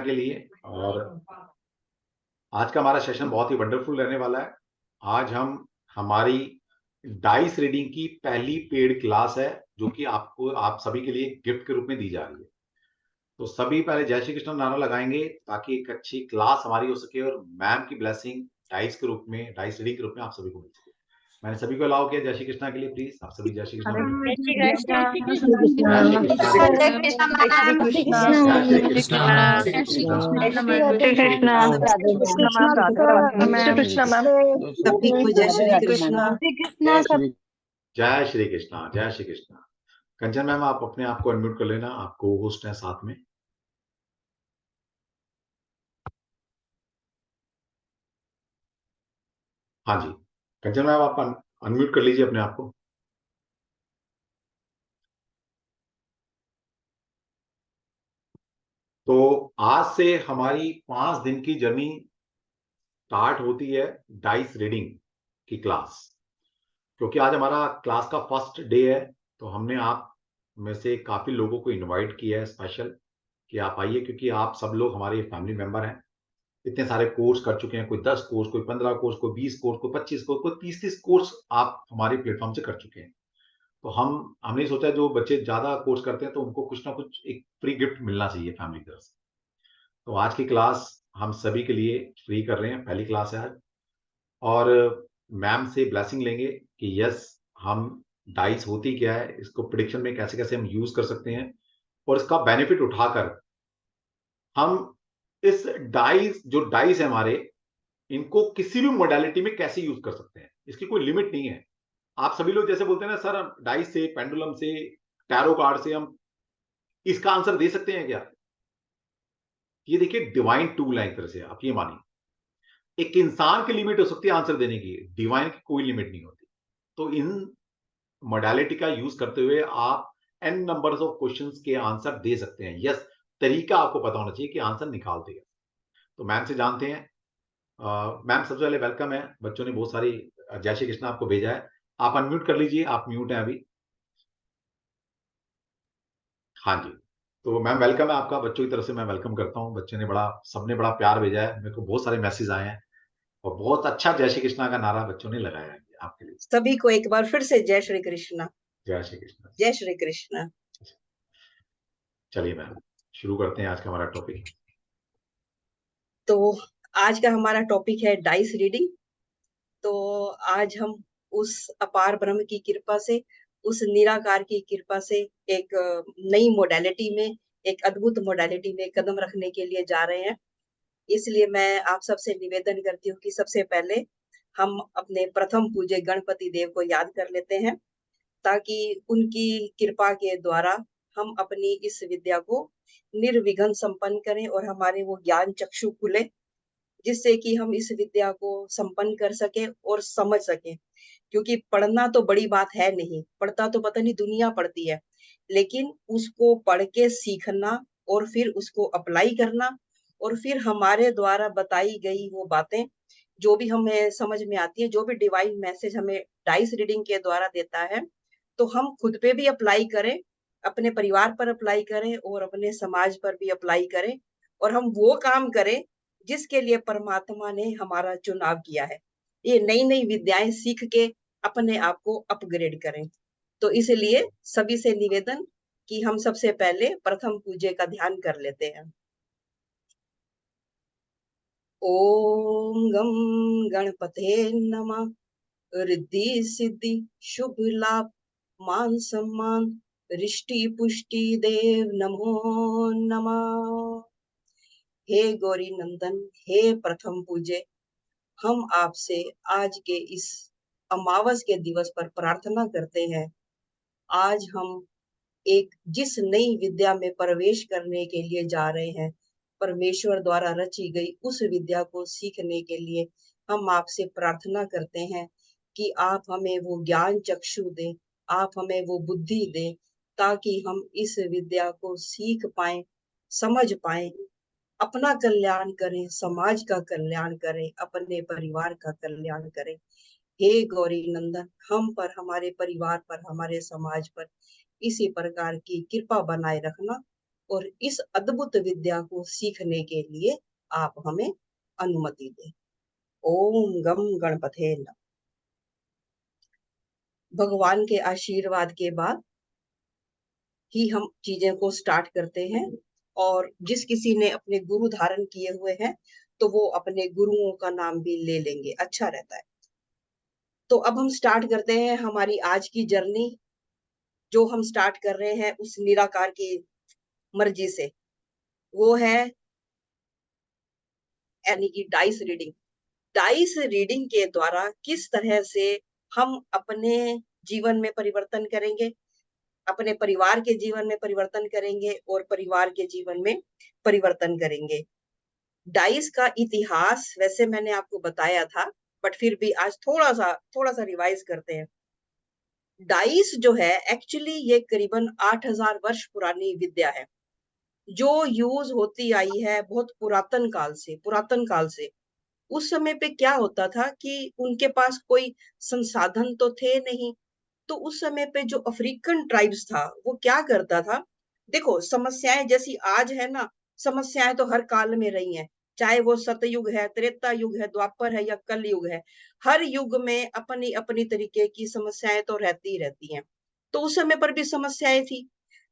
के लिए। और आज का हमारा सेशन बहुत ही वंडरफुल रहने वाला है। आज हम हमारी डाइस रीडिंग की पहली पेड क्लास है, जो कि आपको आप सभी के लिए गिफ्ट के रूप में दी जा रही है। तो सभी पहले जय श्री कृष्ण नारा लगाएंगे ताकि एक अच्छी क्लास हमारी हो सके और मैम की ब्लेसिंग डाइस के रूप में, डाइस रीडिंग के रूप में आप सभी को मिल सके। मैंने सभी को अलाउ किया जय श्री कृष्णा के लिए। प्लीज आप सभी जय श्री कृष्णा बोलें। जय श्री कृष्णा। जय श्री कृष्णा। जय कृष्णा। जय श्री कृष्णा। जय श्री कृष्णा। जय श्री जय Shri Krishna. Radhe Krishna ma'am, Radhe Radhe ma'am. Krishna ma'am. सभी को जय श्री कृष्णा। जय श्री कृष्णा। जय श्री कृष्णा। कंचन मैम, आप अपने आप को अनम्यूट कर लेना, आप को होस्ट हैं साथ में। हाँ जी, कंचन मैम आप अनम्यूट कर लीजिए अपने आप को। तो आज से हमारी 5 दिन की जर्नी स्टार्ट होती है डाइस रीडिंग की क्लास। क्योंकि आज हमारा क्लास का फर्स्ट डे है, तो हमने आप में से काफी लोगों को इनवाइट किया है स्पेशल कि आप आइए, क्योंकि आप सब लोग हमारे फैमिली मेंबर हैं। इतने सारे कोर्स कर चुके हैं, कोई 10 कोर्स, कोई 15 कोर्स, कोई 20 कोर्स, कोई 25 कोर्स, कोई 30 कोर्स आप हमारे प्लेटफॉर्म से कर चुके हैं। तो हमने सोचा जो बच्चे ज्यादा कोर्स करते हैं तो उनको कुछ ना कुछ एक फ्री गिफ्ट मिलना चाहिए फैमिली की तरफ से। तो आज की क्लास हम सभी के लिए फ्री कर रहे हैं, पहली क्लास है आज। और मैम से ब्लेसिंग लेंगे कि यस, हम डाइस होती क्या है, इसको प्रिडिक्शन में कैसे कैसे हम यूज कर सकते हैं, और इसका बेनिफिट उठाकर हम इस डाइस, जो डाइस है हमारे, इनको किसी भी मोडालिटी में कैसे यूज कर सकते हैं। इसकी कोई लिमिट नहीं है। आप सभी लोग जैसे बोलते हैं ना, सर डाइस से, पेंडुलम से, टैरो कार्ड से हम इसका आंसर दे सकते हैं क्या? ये देखिए डिवाइन टूल है एक तरह से, आप ये मानिए। एक इंसान की लिमिट हो सकती है आंसर देने की, डिवाइन की कोई लिमिट नहीं होती। तो इन मोडालिटी का यूज करते हुए आप एन नंबर्स ऑफ क्वेश्चंस के आंसर दे सकते हैं। यस, तरीका आपको पता होना चाहिए कि आंसर निकालते हैं। तो मैम से जानते हैं। मैम सबसे पहले वेलकम है, बच्चों ने बहुत सारी जय श्री कृष्ण आपको भेजा है। आप अनम्यूट कर लीजिए, आप म्यूट हैं अभी। हाँ जी, तो मैम वेलकम है आपका, बच्चों की तरफ से मैं वेलकम करता हूँ। बच्चे ने बड़ा, सबने बड़ा प्यार भेजा है मेरे को, बहुत सारे मैसेज आए हैं और बहुत अच्छा जय श्री कृष्णा का नारा बच्चों ने लगाया है आपके लिए। सभी को एक बार फिर से जय श्री कृष्णा। जय श्री कृष्णा। जय श्री कृष्णा। चलिए मैम, शुरू करते हैं आज का हमारा टॉपिक। तो आज का हमारा टॉपिक है डाइस रीडिंग। तो आज हम उस अपार ब्रह्म की कृपा से, उस निराकार की कृपा से एक नई मोडालिटी में, एक अद्भुत मोडालिटी में कदम रखने के लिए जा रहे हैं। इसलिए मैं आप सबसे निवेदन करती हूँ कि सबसे पहले हम अपने प्रथम पूज्य गणपति देव को याद कर लेते हैं, ताकि उनकी कृपा के द्वारा हम अपनी इस विद्या को निर्विघ्न संपन्न करें और हमारे वो ज्ञान चक्षु खुले, जिससे कि हम इस विद्या को संपन्न कर सके और समझ सके। क्योंकि पढ़ना तो बड़ी बात है नहीं, पढ़ता तो पता नहीं दुनिया पढ़ती है, लेकिन उसको पढ़ के सीखना और फिर उसको अप्लाई करना, और फिर हमारे द्वारा बताई गई वो बातें जो भी हमें समझ में आती है, जो भी डिवाइन मैसेज हमें डाइस रीडिंग के द्वारा देता है, तो हम खुद पे भी अप्लाई करें, अपने परिवार पर अप्लाई करें और अपने समाज पर भी अप्लाई करें, और हम वो काम करें जिसके लिए परमात्मा ने हमारा चुनाव किया है। ये नई नई विद्याएं सीख के अपने आप को अपग्रेड करें। तो इसलिए सभी से निवेदन कि हम सबसे पहले प्रथम पूज्य का ध्यान कर लेते हैं। ओम गम गणपते नमः। रिद्धि सिद्धि शुभ लाभ मान सम्मान रिष्टि पुष्टि देव नमो नमः। हे गौरी नंदन, हे प्रथम पूज्य, हम आपसे आज के इस अमावस के दिवस पर प्रार्थना करते हैं। आज हम एक जिस नई विद्या में प्रवेश करने के लिए जा रहे हैं, परमेश्वर द्वारा रची गई उस विद्या को सीखने के लिए हम आपसे प्रार्थना करते हैं कि आप हमें वो ज्ञान चक्षु दें, आप हमें वो बुद्धि दें, ताकि हम इस विद्या को सीख पाए, समझ पाए, अपना कल्याण करें, समाज का कल्याण करें, अपने परिवार का कल्याण करें। हे गौरी नंदन, हम पर, हमारे परिवार पर, हमारे समाज पर इसी प्रकार की कृपा बनाए रखना। और इस अद्भुत विद्या को सीखने के लिए आप हमें अनुमति दें। ओम गम गणपते नमः। भगवान के आशीर्वाद के बाद ही हम चीजें को स्टार्ट करते हैं, और जिस किसी ने अपने गुरु धारण किए हुए हैं तो वो अपने गुरुओं का नाम भी ले लेंगे, अच्छा रहता है। तो अब हम स्टार्ट करते हैं हमारी आज की जर्नी, जो हम स्टार्ट कर रहे हैं उस निराकार की मर्जी से। वो है यानी कि डाइस रीडिंग। डाइस रीडिंग के द्वारा किस तरह से हम अपने जीवन में परिवर्तन करेंगे, अपने परिवार के जीवन में परिवर्तन करेंगे और परिवार के जीवन में परिवर्तन करेंगे। डाइस का इतिहास वैसे मैंने आपको बताया था, बट फिर भी आज थोड़ा सा रिवाइज करते हैं। डाइस जो है एक्चुअली ये करीबन 8000 वर्ष पुरानी विद्या है, जो यूज होती आई है बहुत पुरातन काल से। उस समय पे क्या होता था कि उनके पास कोई संसाधन तो थे नहीं। तो उस समय पे जो अफ्रीकन ट्राइब्स था वो क्या करता था, देखो समस्याएं जैसी आज है ना, समस्याएं तो हर काल में रही हैं, चाहे वो सतयुग है, त्रेता युग है, द्वापर है या कल युग है। हर युग में अपनी अपनी तरीके की समस्याएं तो रहती ही रहती हैं। तो उस समय पर भी समस्याएं थी,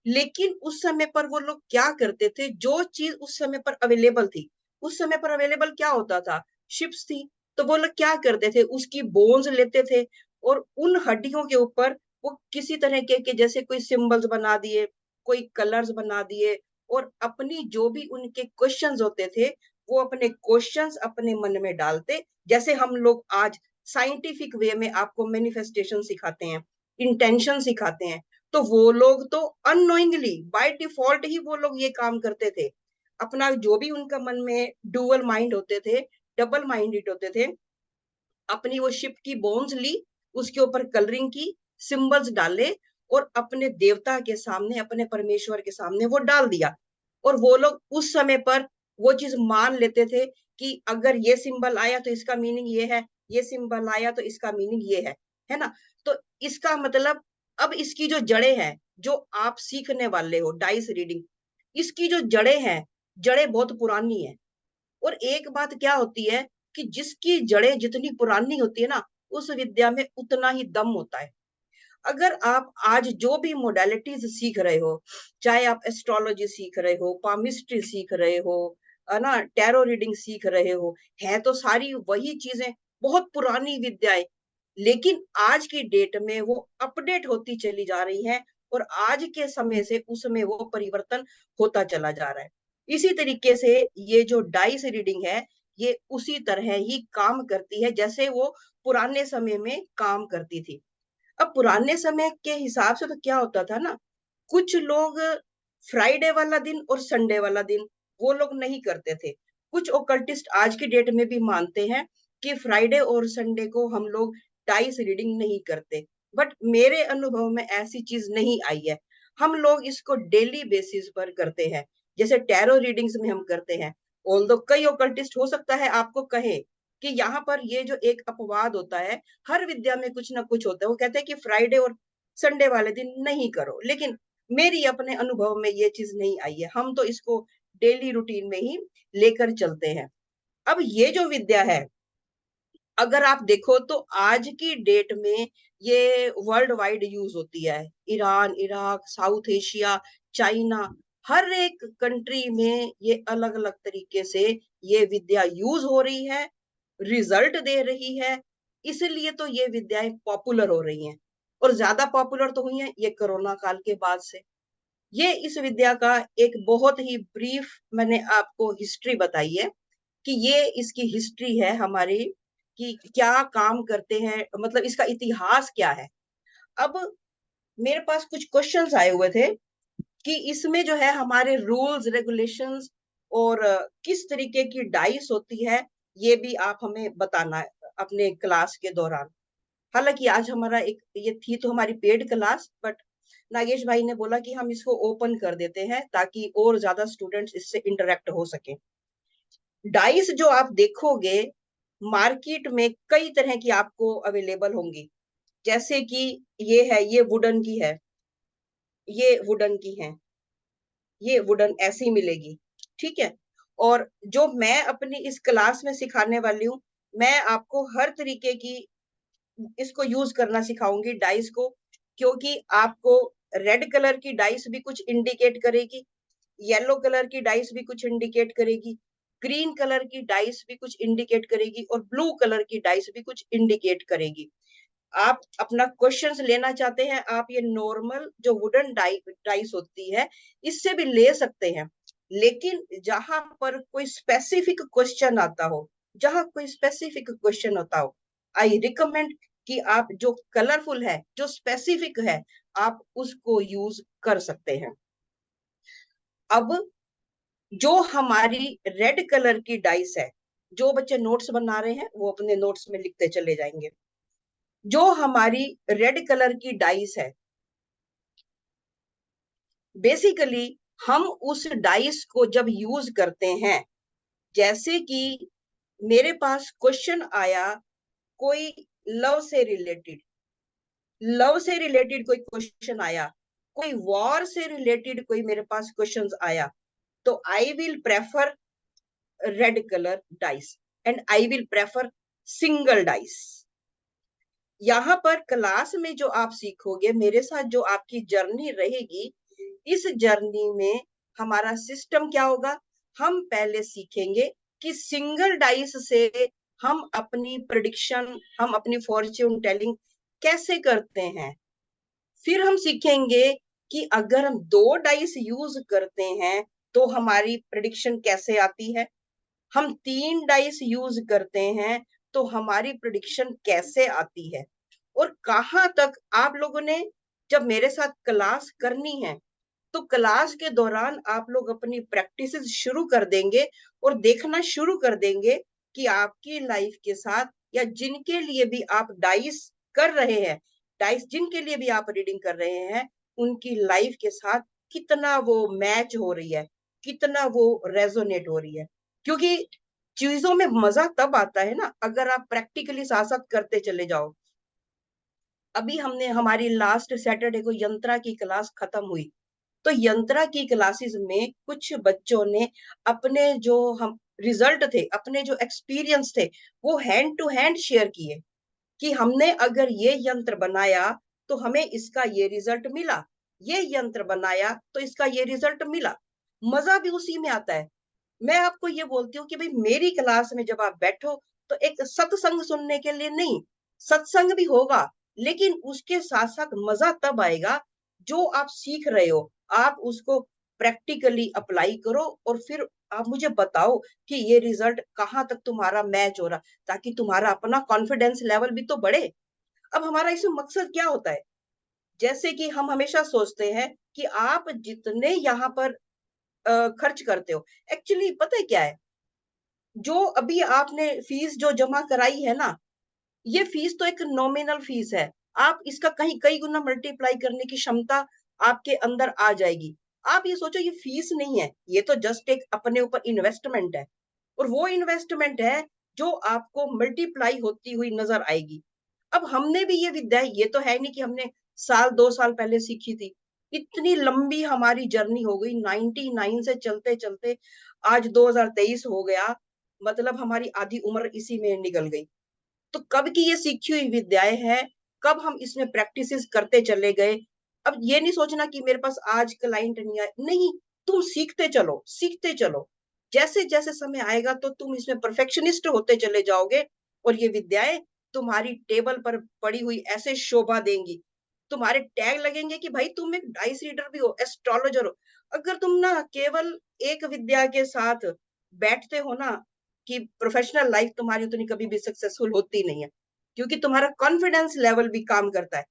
लेकिन उस समय पर वो लोग क्या करते थे, जो चीज उस समय पर अवेलेबल थी, उस समय पर अवेलेबल क्या होता था, शिप्स थी। तो वो लोग क्या करते थे, उसकी बोन्स लेते थे और उन हड्डियों के ऊपर वो किसी तरह के जैसे कोई सिंबल्स बना दिए, कोई कलर्स बना दिए, और अपनी जो भी उनके क्वेश्चंस होते थे वो अपने क्वेश्चंस अपने मन में डालते। जैसे हम लोग आज साइंटिफिक वे में आपको मैनिफेस्टेशन सिखाते हैं, इंटेंशन सिखाते हैं, तो वो लोग तो अननोइंगली बाय डिफॉल्ट ही वो लोग ये काम करते थे। अपना जो भी उनका मन में डुअल माइंड होते थे, डबल माइंडेड होते थे, अपनी वो शिप की बोन्स ली, उसके ऊपर कलरिंग की, सिंबल्स डाले और अपने देवता के सामने, अपने परमेश्वर के सामने वो डाल दिया। और वो लोग उस समय पर वो चीज मान लेते थे कि अगर ये सिंबल आया तो इसका मीनिंग ये है, ये सिंबल आया तो इसका मीनिंग ये है ना। तो इसका मतलब अब इसकी जो जड़ें हैं, जो आप सीखने वाले हो डाइस रीडिंग, इसकी जो जड़ें हैं, जड़ें बहुत पुरानी है। और एक बात क्या होती है कि जिसकी जड़ें जितनी पुरानी होती है ना, उस विद्या में उतना ही दम होता है। अगर आप आज जो भी मोडालिटीज सीख रहे हो, चाहे आप एस्ट्रोलॉजी सीख रहे हो, पामिस्ट्री सीख रहे हो, है ना, टैरो रीडिंग सीख रहे हो, है तो सारी वही चीजें, बहुत पुरानी विद्याएं, लेकिन आज की डेट में वो अपडेट होती चली जा रही है, और आज के समय से उसमें वो परिवर्तन होता चला जा रहा है। इसी तरीके से ये जो डाइस रीडिंग है, ये उसी तरह ही काम करती है जैसे वो पुराने समय में काम करती थी। अब पुराने समय के हिसाब से तो क्या होता था ना, कुछ लोग फ्राइडे वाला दिन और संडे वाला दिन वो लोग नहीं करते थे। कुछ ओकल्टिस्ट आज की डेट में भी मानते हैं कि फ्राइडे और संडे को हम लोग डाइस रीडिंग नहीं करते, बट मेरे अनुभव में ऐसी चीज नहीं आई है। हम लोग इसको डेली बेसिस पर करते हैं, जैसे टैरो रीडिंग्स में हम करते हैं। ऑल्दो कई ओकल्टिस्ट हो सकता है आपको कहे कि यहाँ पर ये जो एक अपवाद होता है, हर विद्या में कुछ ना कुछ होता है, वो कहते हैं कि फ्राइडे और संडे वाले दिन नहीं करो, लेकिन मेरी अपने अनुभव में ये चीज नहीं आई है। हम तो इसको डेली रूटीन में ही लेकर चलते हैं। अब ये जो विद्या है, अगर आप देखो तो आज की डेट में ये वर्ल्ड वाइड यूज होती है। Iran, Iraq, south Asia, China, हर एक कंट्री में ये अलग अलग तरीके से ये विद्या यूज हो रही है, रिजल्ट दे रही है। इसलिए तो ये विद्याएं पॉपुलर हो रही हैं, और ज्यादा पॉपुलर तो हुई है ये कोरोना काल के बाद से। ये इस विद्या का एक बहुत ही ब्रीफ मैंने आपको हिस्ट्री बताई है, कि ये इसकी हिस्ट्री है हमारी, कि क्या काम करते हैं, मतलब इसका इतिहास क्या है। अब मेरे पास कुछ क्वेश्चंस आए हुए थे कि इसमें जो है हमारे रूल्स रेगुलेशंस और किस तरीके की डाइस होती है, ये भी आप हमें बताना है अपने क्लास के दौरान। हालांकि आज हमारा एक ये थी तो हमारी पेड क्लास, बट नागेश भाई ने बोला कि हम इसको ओपन कर देते हैं ताकि और ज्यादा स्टूडेंट्स इससे इंटरेक्ट हो सके। डाइस जो आप देखोगे मार्केट में कई तरह की आपको अवेलेबल होंगी, जैसे कि ये है, ये वुडन की है, ये वुडन की है, ये वुडन ऐसी मिलेगी, ठीक है। और जो मैं अपनी इस क्लास में सिखाने वाली हूँ, मैं आपको हर तरीके की इसको यूज करना सिखाऊंगी डाइस को, क्योंकि आपको रेड कलर की डाइस भी कुछ इंडिकेट करेगी, येलो कलर की डाइस भी कुछ इंडिकेट करेगी, ग्रीन कलर की डाइस भी कुछ इंडिकेट करेगी, और ब्लू कलर की डाइस भी कुछ इंडिकेट करेगी। आप अपना क्वेश्चंस लेना चाहते हैं, आप ये नॉर्मल जो वुडन डाइस होती है इससे भी ले सकते हैं। लेकिन जहां पर कोई स्पेसिफिक क्वेश्चन आता हो, जहां कोई स्पेसिफिक क्वेश्चन होता हो, आई रिकमेंड कि आप जो कलरफुल है, जो स्पेसिफिक है, आप उसको यूज कर सकते हैं। अब जो हमारी रेड कलर की डाइस है, जो बच्चे नोट्स बना रहे हैं वो अपने नोट्स में लिखते चले जाएंगे। जो हमारी रेड कलर की डाइस है, बेसिकली हम उस डाइस को जब यूज करते हैं, जैसे कि मेरे पास क्वेश्चन आया कोई लव से रिलेटेड, लव से रिलेटेड कोई क्वेश्चन आया, कोई वॉर से रिलेटेड कोई मेरे पास क्वेश्चंस आया, तो I will prefer red colour dice and I will prefer single dice. यहाँ पर क्लास में जो आप सीखोगे, मेरे साथ जो आपकी जर्नी रहेगी, इस जर्नी में हमारा सिस्टम क्या होगा, हम पहले सीखेंगे कि सिंगल डाइस से हम अपनी प्रिडिक्शन, हम अपनी फॉर्च्यून टेलिंग कैसे करते हैं। फिर हम सीखेंगे कि अगर हम दो डाइस यूज करते हैं तो हमारी प्रिडिक्शन कैसे आती है, हम तीन डाइस यूज करते हैं तो हमारी प्रिडिक्शन कैसे आती है। और कहां तक आप लोगों ने जब मेरे साथ क्लास करनी है, तो क्लास के दौरान आप लोग अपनी प्रैक्टिस शुरू कर देंगे और देखना शुरू कर देंगे कि आपकी लाइफ के साथ, या जिनके लिए भी आप डाइस कर रहे हैं, डाइस जिनके लिए भी आप रीडिंग कर रहे हैं, उनकी लाइफ के साथ कितना वो मैच हो रही है, कितना वो रेजोनेट हो रही है। क्योंकि चीजों में मजा तब आता है ना, अगर आप प्रैक्टिकली साथ साथ करते चले जाओ। अभी हमने हमारी लास्ट सैटरडे को यंत्रा की क्लास खत्म हुई, तो यंत्रा की क्लासेस में कुछ बच्चों ने अपने जो हम रिजल्ट थे, अपने जो एक्सपीरियंस थे, वो हैंड टू हैंड शेयर किए कि हमने अगर ये यंत्र बनाया तो हमें इसका ये रिजल्ट मिला, ये यंत्र बनाया तो इसका ये रिजल्ट मिला। मजा भी उसी में आता है। मैं आपको ये बोलती हूँ कि भाई मेरी क्लास में जब आप बैठो, तो एक सत्संग सुनने के लिए नहीं, सत्संग भी होगा, लेकिन उसके साथ साथ मजा तब आएगा जो आप सीख रहे हो, आप उसको प्रैक्टिकली अप्लाई करो, और फिर आप मुझे बताओ कि ये रिजल्ट कहाँ तक तुम्हारा मैच हो रहा, ताकि तुम्हारा अपना कॉन्फिडेंस लेवल भी तो बढ़े। अब हमारा इसमें मकसद क्या होता है, जैसे कि हम हमेशा सोचते हैं कि आप जितने यहाँ पर खर्च करते हो, एक्चुअली पता है क्या है, जो अभी आपने फीस जो जमा कराई है ना, ये फीस तो एक नॉमिनल फीस है। आप इसका कहीं कई गुना मल्टीप्लाई करने की क्षमता आपके अंदर आ जाएगी। आप ये सोचो ये फीस नहीं है, ये तो जस्ट एक अपने ऊपर इन्वेस्टमेंट है, और वो इन्वेस्टमेंट है जो आपको मल्टीप्लाई होती हुई नजर आएगी। अब हमने भी ये विद्या, ये तो है नहीं कि हमने साल 2 साल पहले सीखी थी, इतनी लंबी हमारी जर्नी हो गई, 99 से चलते चलते आज 2023 हो गया, मतलब हमारी आधी उम्र इसी में निकल गई। तो कब की ये सीखी हुई विद्याएं हैं, कब हम इसमें प्रैक्टिसेस करते चले गए। अब ये नहीं सोचना कि मेरे पास आज क्लाइंट नहीं आए, नहीं, तुम सीखते चलो, सीखते चलो, जैसे जैसे समय आएगा तो तुम इसमें परफेक्शनिस्ट होते चले जाओगे, और ये विद्याएं तुम्हारी टेबल पर पड़ी हुई ऐसे शोभा देंगी, तुम्हारे टैग लगेंगे कि भाई तुम एक डाइस रीडर भी हो, एस्ट्रोलॉजर हो। अगर तुम ना केवल एक विद्या के साथ बैठते हो ना, कि प्रोफेशनल लाइफ तुम्हारी उतनी कभी भी सक्सेसफुल होती नहीं है, क्योंकि तुम्हारा कॉन्फिडेंस लेवल भी काम करता है।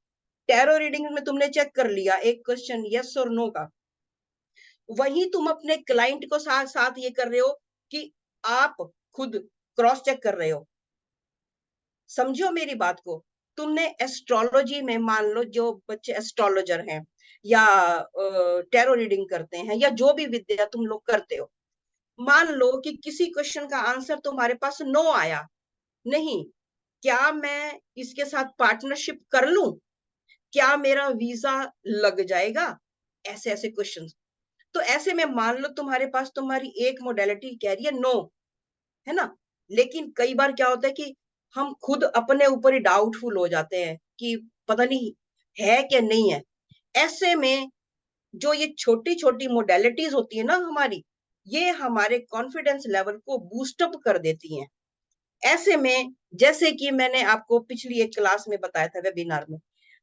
टैरो रीडिंग में तुमने चेक कर लिया एक क्वेश्चन यस और नो का, वही तुम अपने क्लाइंट को साथ साथ ये कर रहे हो कि आप खुद क्रॉस चेक कर रहे हो। समझो मेरी बात को, तुमने एस्ट्रोलॉजी में, मान लो जो बच्चे एस्ट्रोलॉजर हैं, या टैरो रीडिंग करते हैं, या जो भी विद्या तुम लोग करते हो, मान लो कि किसी क्वेश्चन का आंसर तुम्हारे पास नो आया, नहीं, क्या मैं इसके साथ पार्टनरशिप कर लूं, क्या मेरा वीजा लग जाएगा, ऐसे ऐसे क्वेश्चंस। तो ऐसे में मान लो तुम्हारे पास तुम्हारी एक मोडेलिटी कह रही है नो, है ना, लेकिन कई बार क्या होता है कि हम खुद अपने ऊपर ही डाउटफुल हो जाते हैं कि पता नहीं है क्या नहीं है। ऐसे में जो ये छोटी छोटी मोडेलिटीज होती है ना हमारी, ये हमारे कॉन्फिडेंस लेवल को बूस्टअप कर देती हैं। ऐसे में जैसे कि मैंने आपको पिछली एक क्लास में बताया था वेबिनार में,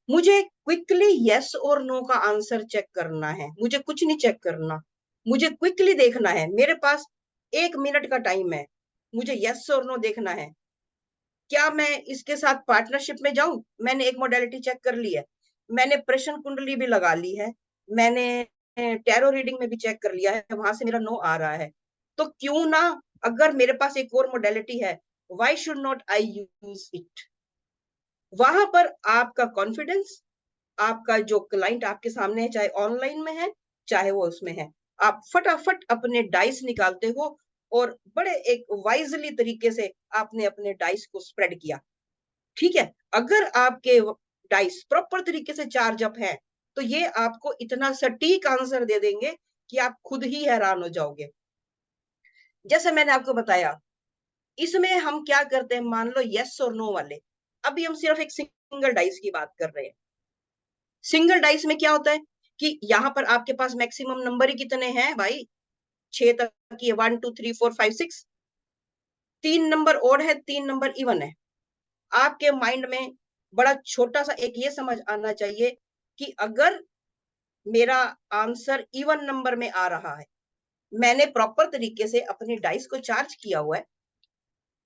मुझे क्विकली यस और नो का आंसर चेक करना है, मुझे कुछ नहीं चेक करना, मुझे क्विकली देखना है, मेरे पास 1 मिनट का टाइम है, मुझे यस और नो देखना है। क्या मैं इसके साथ पार्टनरशिप में जाऊं? मैंने एक मोडेलिटी चेक कर ली है, मैंने प्रश्न कुंडली भी लगा ली है, मैंने टैरो रीडिंग में भी चेक कर लिया है, वहां से मेरा नो आ रहा है। तो क्यों ना, अगर मेरे पास एक और मोडेलिटी है, why should not I use it? वहां पर आपका कॉन्फिडेंस, आपका जो क्लाइंट आपके सामने है, चाहे ऑनलाइन में है चाहे वो उसमें है, आप फटाफट अपने डाइस निकालते हो और बड़े एक वाइजली तरीके से आपने अपने डाइस को स्प्रेड किया। ठीक है, अगर आपके डाइस प्रॉपर तरीके से चार्ज अप है तो ये आपको इतना सटीक आंसर दे देंगे कि आप खुद ही हैरान हो जाओगे। जैसे मैंने आपको बताया, इसमें हम क्या करते हैं, मान लो यस और नो वाले, अभी हम सिर्फ एक सिंगल डाइस की बात कर रहे हैं। सिंगल डाइस में क्या होता है कि यहाँ पर आपके पास मैक्सिमम नंबर ही कितने हैं भाई, 6 तक की, 1 2 3 4 5 6, 3 नंबर ओड है, 3 नंबर इवन है। आपके माइंड में बड़ा छोटा सा एक ये समझ आना चाहिए कि अगर मेरा आंसर इवन नंबर में आ रहा है, मैंने प्रॉपर तरीके से अपनी डाइस को चार्ज किया हुआ है,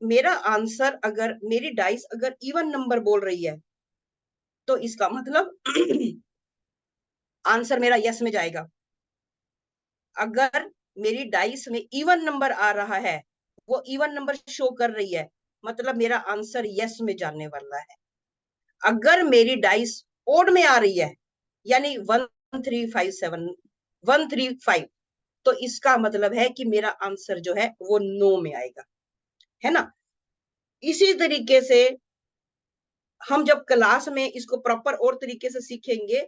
मेरा आंसर अगर, मेरी डाइस अगर इवन नंबर बोल रही है, तो इसका मतलब आंसर मेरा यस में जाएगा। अगर मेरी डाइस में इवन नंबर आ रहा है, वो इवन नंबर शो कर रही है, मतलब मेरा आंसर यस में जाने वाला है। अगर मेरी डाइस ओड में आ रही है, यानी 1357, 135, तो इसका मतलब है कि मेरा आंसर जो है वो नो में आएगा, है ना। इसी तरीके से हम जब क्लास में इसको प्रॉपर और तरीके से सीखेंगे,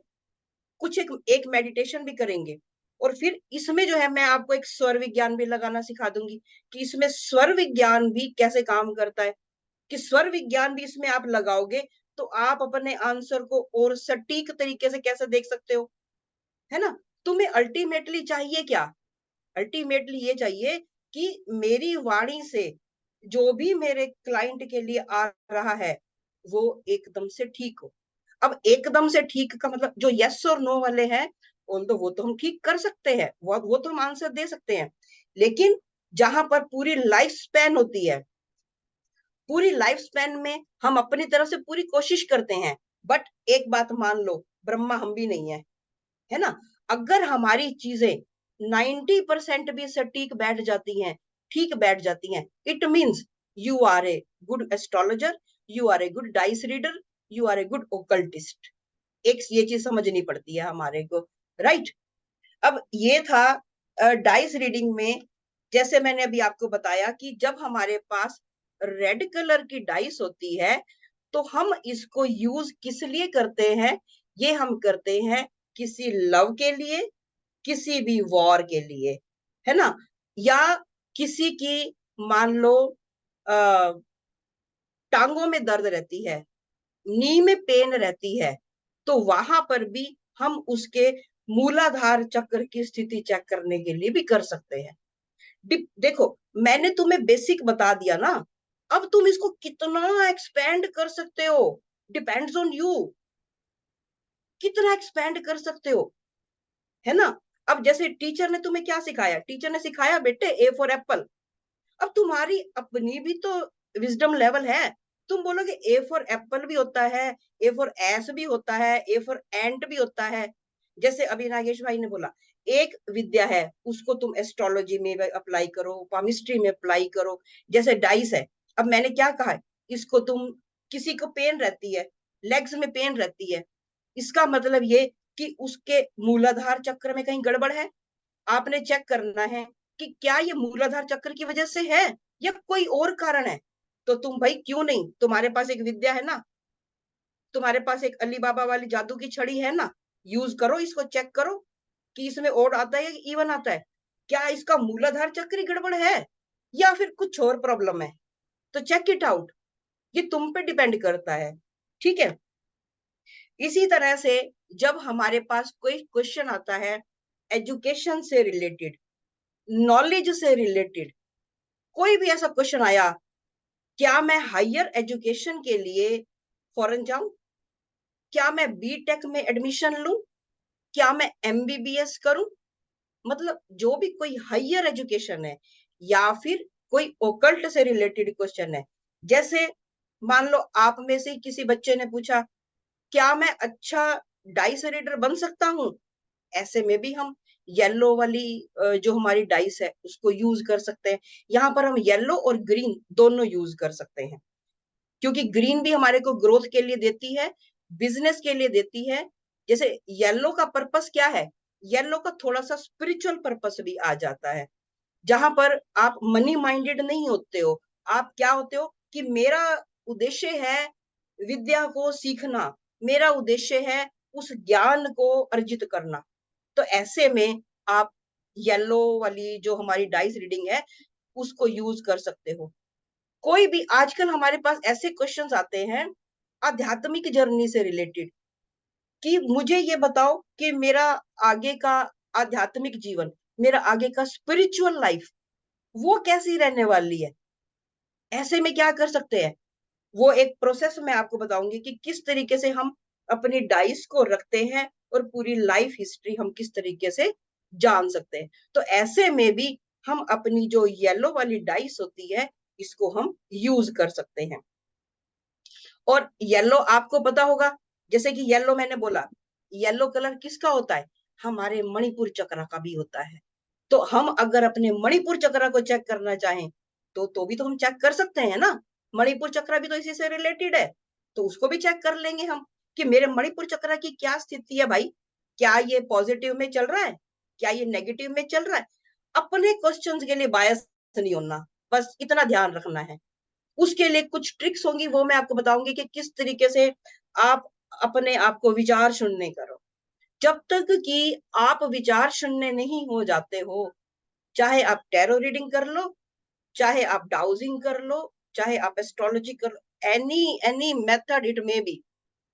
कुछ एक मेडिटेशन भी करेंगे, और फिर इसमें जो है मैं आपको एक स्वर विज्ञान भी लगाना सिखा दूंगी कि इसमें स्वर विज्ञान भी कैसे काम करता है, कि स्वर विज्ञान भी इसमें आप लगाओगे तो आप अपने आंसर को और सटीक तरीके से कैसे देख सकते हो, है ना। तुम्हें अल्टीमेटली चाहिए क्या? अल्टीमेटली ये चाहिए कि मेरी वाणी से जो भी मेरे क्लाइंट के लिए आ रहा है वो एकदम से ठीक हो। अब एकदम से ठीक का मतलब, जो यस और नो वाले हैं वो तो हम ठीक कर सकते हैं, वो तो हम आंसर दे सकते हैं, लेकिन जहां पर पूरी लाइफ स्पैन होती है, पूरी लाइफ स्पैन में हम अपनी तरफ से पूरी कोशिश करते हैं, बट एक बात मान लो, ब्रह्मा हम भी नहीं है, है ना। अगर हमारी चीजें 90% भी सटीक बैठ जाती हैं, ठीक बैठ जाती हैं, it means you are a good astrologer, you are a good dice reader, you are a good occultist. एक ये चीज समझनी पड़ती है हमारे को, राइट। अब ये था डाइस रीडिंग में। जैसे मैंने अभी आपको बताया कि जब हमारे पास रेड कलर की डाइस होती है तो हम इसको यूज किस लिए करते हैं? ये हम करते हैं किसी लव के लिए, किसी भी वॉर के लिए, है ना, या किसी की, मान लो टांगों में दर्द रहती है, नी में पेन रहती है, तो वहां पर भी हम उसके मूलाधार चक्र की स्थिति चेक करने के लिए भी कर सकते हैं। देखो, मैंने तुम्हें बेसिक बता दिया ना, अब तुम इसको कितना एक्सपेंड कर सकते हो, डिपेंड्स ऑन यू, कितना एक्सपेंड कर सकते हो, है ना। अब जैसे टीचर ने तुम्हें क्या सिखाया, टीचर ने सिखाया बेटे ए फॉर एप्पल। अब तुम्हारी अपनी भी तो विजडम लेवल है, तुम बोलोगे ए फॉर एप्पल भी होता है, ए फॉर एस भी होता है, ए फॉर एंट भी होता है। जैसे अभी नागेश भाई ने बोला, एक विद्या है, उसको तुम एस्ट्रोलॉजी में अप्लाई करो, पामिस्ट्री में अप्लाई करो। जैसे डाइस है, अब मैंने क्या कहा है, इसको तुम, किसी को पेन रहती है, लेग्स में पेन रहती है, इसका मतलब ये कि उसके मूलाधार चक्र में कहीं गड़बड़ है। आपने चेक करना है कि क्या ये मूलाधार चक्र की वजह से है या कोई और कारण है। तो तुम भाई क्यों नहीं, तुम्हारे पास एक विद्या है ना, तुम्हारे पास एक अली बाबा वाली जादू की छड़ी है ना, यूज करो, इसको चेक करो कि इसमें ओड आता है या इवन आता है, क्या इसका मूलाधार चक्र गड़बड़ है या फिर कुछ और प्रॉब्लम है, तो चेक इट आउट। ये तुम पे डिपेंड करता है, ठीक है। इसी तरह से जब हमारे पास कोई क्वेश्चन आता है एजुकेशन से रिलेटेड, नॉलेज से रिलेटेड, कोई भी ऐसा क्वेश्चन आया, क्या मैं हायर एजुकेशन के लिए फॉरेन जाऊं, क्या मैं बीटेक में एडमिशन लूं, क्या मैं एमबीबीएस करूं, मतलब जो भी कोई हायर एजुकेशन है या फिर कोई ओकल्ट से रिलेटेड क्वेश्चन है। जैसे मान लो आप में से किसी बच्चे ने पूछा, क्या मैं अच्छा डाइस रीडर बन सकता हूँ, ऐसे में भी हम येलो वाली जो हमारी डाइस है उसको यूज कर सकते हैं। यहाँ पर हम येलो और ग्रीन दोनों यूज कर सकते हैं, क्योंकि ग्रीन भी हमारे को ग्रोथ के लिए देती है, बिजनेस के लिए देती है। जैसे येलो का पर्पस क्या है, येलो का थोड़ा सा स्पिरिचुअल पर्पस भी आ जाता है, जहां पर आप मनी माइंडेड नहीं होते हो। आप क्या होते हो कि मेरा उद्देश्य है विद्या को सीखना, मेरा उद्देश्य है उस ज्ञान को अर्जित करना। तो ऐसे में आप येलो वाली जो हमारी डाइस रीडिंग है उसको यूज कर सकते हो। कोई भी आजकल हमारे पास ऐसे क्वेश्चंस आते हैं आध्यात्मिक जर्नी से रिलेटेड, कि मुझे ये बताओ कि मेरा आगे का आध्यात्मिक जीवन, मेरा आगे का स्पिरिचुअल लाइफ वो कैसी रहने वाली है। ऐसे में क्या कर सकते हैं, वो एक प्रोसेस मैं आपको बताऊंगी कि किस तरीके से हम अपनी डाइस को रखते हैं और पूरी लाइफ हिस्ट्री हम किस तरीके से जान सकते हैं। तो ऐसे में भी हम अपनी जो येलो वाली डाइस होती है इसको हम यूज कर सकते हैं। और येलो आपको पता होगा, जैसे कि येलो मैंने बोला, येलो कलर किसका होता है, हमारे मणिपुर चक्र का भी होता है। तो हम अगर अपने मणिपुर चक्र को चेक करना चाहें तो भी तो हम चेक कर सकते हैं ना, मणिपुर चक्र भी तो इसी से रिलेटेड है। तो उसको भी चेक कर लेंगे हम कि मेरे मणिपुर चक्र की क्या स्थिति है भाई, क्या ये पॉजिटिव में चल रहा है, क्या ये नेगेटिव में चल रहा है। अपने क्वेश्चंस के लिए बायस नहीं होना, बस इतना ध्यान रखना है। उसके लिए कुछ ट्रिक्स होंगी, वो मैं आपको बताऊंगी कि किस तरीके से आप अपने आप को विचार शून्य करो। जब तक कि आप विचार शून्य नहीं हो जाते हो, चाहे आप टैरो रीडिंग कर लो, चाहे आप डाउजिंग कर लो, चाहे आप एस्ट्रोलॉजी कर लो, एनी एनी मेथड इट में बी,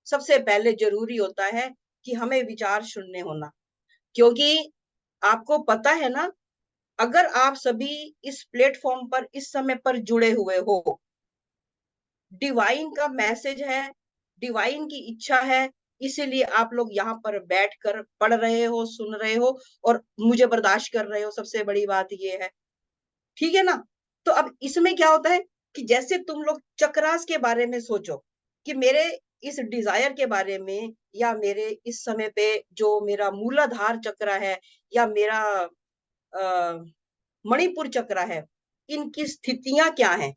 सबसे पहले जरूरी होता है कि हमें विचार शून्य होना। क्योंकि आपको पता है ना, अगर आप सभी इस प्लेटफॉर्म पर इस समय पर जुड़े हुए हो, डिवाइन का मैसेज है, डिवाइन की इच्छा है, इसीलिए आप लोग यहाँ पर बैठकर पढ़ रहे हो, सुन रहे हो और मुझे बर्दाश्त कर रहे हो। सबसे बड़ी बात ये है, ठीक है ना। तो अब इसमें क्या होता है कि जैसे तुम लोग चक्रास के बारे में सोचो कि मेरे इस डिजायर के बारे में, या मेरे इस समय पे जो मेरा मूलाधार चक्र है या मेरा मणिपुर चक्र है, इनकी स्थितियां क्या हैं,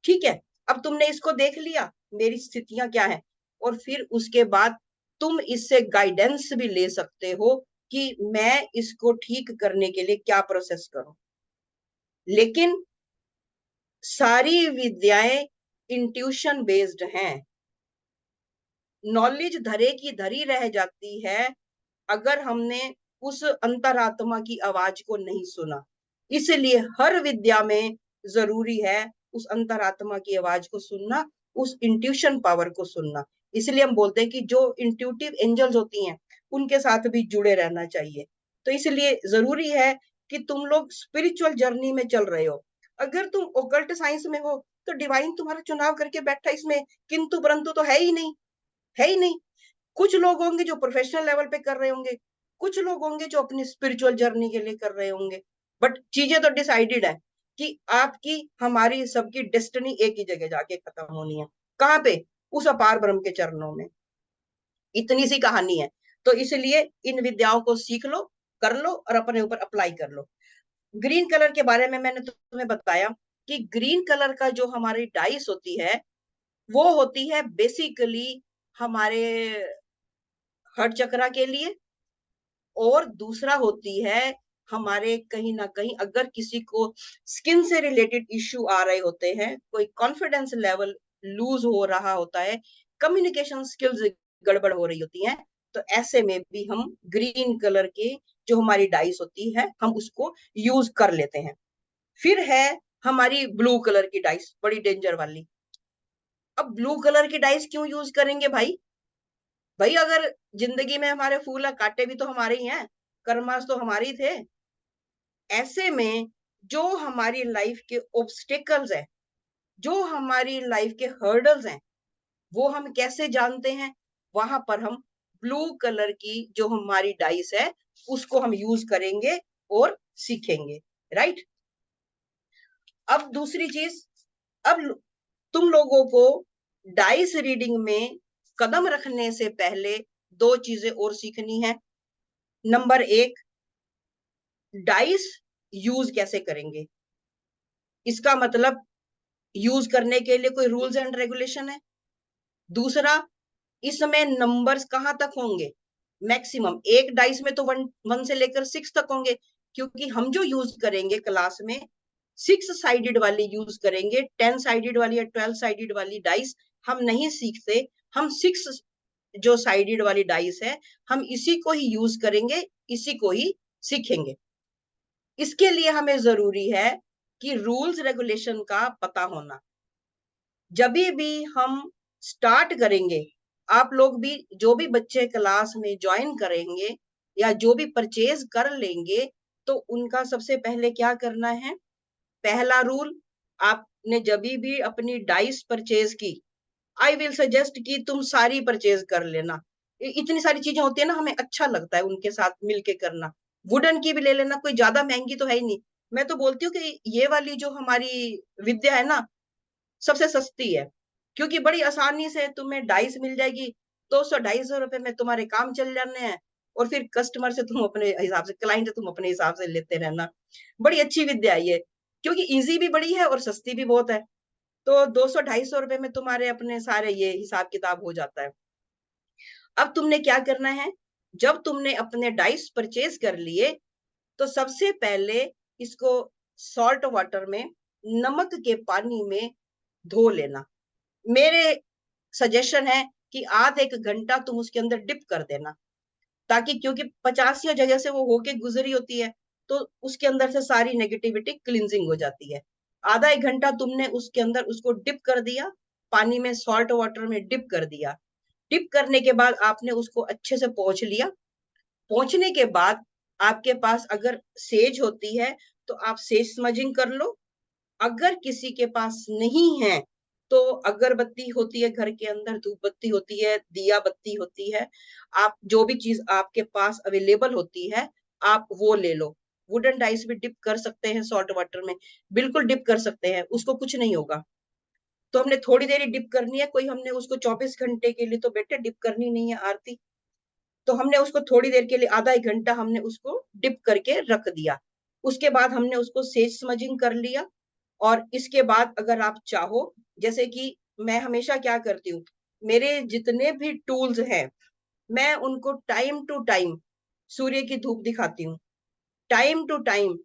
ठीक है। अब तुमने इसको देख लिया मेरी स्थितियां क्या है, और फिर उसके बाद तुम इससे गाइडेंस भी ले सकते हो कि मैं इसको ठीक करने के लिए क्या प्रोसेस करूं। लेकिन सारी विद्याएं इंट्यूशन बेस्ड हैं, नॉलेज धरे की धरी रह जाती है अगर हमने उस अंतरात्मा की आवाज को नहीं सुना। इसलिए हर विद्या में जरूरी है उस अंतरात्मा की आवाज को सुनना, उस इंट्यूशन पावर को सुनना। इसलिए हम बोलते हैं कि जो इंट्यूटिव एंजल्स होती हैं उनके साथ भी जुड़े रहना चाहिए। तो इसलिए जरूरी है कि तुम लोग स्पिरिचुअल जर्नी में चल रहे हो। अगर तुम ओकल्ट साइंस में हो तो डिवाइन तुम्हारा चुनाव करके बैठा, इसमें किंतु परंतु तो है ही नहीं, है ही नहीं। कुछ लोग होंगे जो प्रोफेशनल लेवल पे कर रहे होंगे, कुछ लोग होंगे जो अपनी स्पिरिचुअल जर्नी के लिए कर रहे होंगे, बट चीजें तो डिसाइडेड है कि आपकी हमारी सबकी डेस्टिनी एक ही जगह जाके खत्म होनी है। कहाँ पे, उस अपार ब्रह्म के चरणों में। इतनी सी कहानी है। तो इसलिए इन विद्याओं को सीख लो, कर लो और अपने ऊपर अप्लाई कर लो। ग्रीन कलर के बारे में मैंने तुम्हें बताया कि ग्रीन कलर का जो हमारी डाइस होती है वो होती है बेसिकली हमारे हर्ट चक्रा के लिए, और दूसरा होती है हमारे कहीं ना कहीं अगर किसी को स्किन से रिलेटेड इश्यू आ रहे होते हैं, कोई कॉन्फिडेंस लेवल लूज हो रहा होता है, कम्युनिकेशन स्किल्स गड़बड़ हो रही होती हैं, तो ऐसे में भी हम ग्रीन कलर के जो हमारी डाइस होती है हम उसको यूज कर लेते हैं। फिर है हमारी ब्लू कलर की डाइस, बड़ी डेंजर वाली। अब ब्लू कलर की डाइस क्यों यूज करेंगे भाई? भाई अगर जिंदगी में हमारे फूल है, कांटे भी तो हमारे ही हैं, कर्मास तो हमारे ही थे। ऐसे में जो हमारी लाइफ के ऑब्स्टेकल्स हैं, जो हमारी लाइफ के हर्डल्स हैं, वो हम कैसे जानते हैं? वहां पर हम ब्लू कलर की जो हमारी डाइस है उसको हम यूज करेंगे और सीखेंगे, राइट। अब दूसरी चीज, अब तुम लोगों को डाइस रीडिंग में कदम रखने से पहले दो चीजें और सीखनी है। नंबर एक, डाइस यूज कैसे करेंगे, इसका मतलब यूज करने के लिए कोई रूल्स एंड रेगुलेशन है। दूसरा, इसमें नंबर्स कहां तक होंगे? मैक्सिमम एक डाइस में तो वन से लेकर 6 तक होंगे, क्योंकि हम जो यूज करेंगे क्लास में 6 साइडेड वाली यूज करेंगे। 10 साइडेड वाली या 12 साइडेड वाली डाइस हम नहीं सीखते। हम 6 जो साइडेड वाली डाइस है हम इसी को ही यूज करेंगे, इसी को ही सीखेंगे। इसके लिए हमें जरूरी है कि रूल्स रेगुलेशन का पता होना। जब भी हम स्टार्ट करेंगे, आप लोग भी, जो भी बच्चे क्लास में ज्वाइन करेंगे या जो भी परचेज कर लेंगे, तो उनका सबसे पहले क्या करना है? पहला रूल, आपने जब भी अपनी डाइस परचेज की, आई विल सजेस्ट कि तुम सारी परचेज कर लेना। इतनी सारी चीजें होती है ना, हमें अच्छा लगता है उनके साथ मिलके करना। वुडन की भी ले लेना, कोई ज्यादा महंगी तो है ही नहीं। मैं तो बोलती हूँ कि ये वाली जो हमारी विद्या है ना, सबसे सस्ती है, क्योंकि बड़ी आसानी से तुम्हें डाइस मिल जाएगी। 200-250 रुपए में तुम्हारे काम चल जाने हैं, और फिर कस्टमर से तुम अपने हिसाब से, क्लाइंट से तुम अपने हिसाब से लेते रहना। बड़ी अच्छी विद्या है ये, क्योंकि इजी भी बड़ी है और सस्ती भी बहुत है। तो 200-250 रुपए में तुम्हारे अपने सारे ये हिसाब किताब हो जाता है। अब तुमने क्या करना है? जब तुमने अपने डाइस परचेज कर लिए, तो सबसे पहले इसको सॉल्ट वाटर में, नमक के पानी में धो लेना। मेरे सजेशन है कि आध एक घंटा तुम उसके अंदर डिप कर देना, ताकि, क्योंकि 50 जगह से वो होके गुजरी होती है, तो उसके अंदर से सारी नेगेटिविटी क्लिनजिंग हो जाती है। आधा एक घंटा तुमने उसके अंदर उसको डिप कर दिया, पानी में, सॉल्ट वाटर में डिप कर दिया। डिप करने के बाद आपने उसको अच्छे से पोंछ लिया। पोंछने के बाद आपके पास अगर सेज होती है तो आप सेज स्मजिंग कर लो। अगर किसी के पास नहीं है तो अगरबत्ती होती है घर के अंदर, धूप बत्ती होती है, दिया बत्ती होती है। आप जो भी चीज आपके पास अवेलेबल होती है आप वो ले लो। वुडन डाइस भी डिप कर सकते हैं सॉल्ट वाटर में, बिल्कुल डिप कर सकते हैं, उसको कुछ नहीं होगा। तो हमने थोड़ी देर ही डिप करनी है, कोई हमने उसको 24 घंटे के लिए तो बेटे डिप करनी नहीं है आरती। तो हमने उसको थोड़ी देर के लिए, आधा एक घंटा हमने उसको डिप करके रख दिया। उसके बाद हमने उसको सेज स्मजिंग कर लिया। और इसके बाद अगर आप चाहो, जैसे कि मैं हमेशा क्या करती हूँ, मेरे जितने भी टूल्स हैं मैं उनको टाइम टू टाइम सूर्य की धूप दिखाती हूँ। टाइम टू टाइम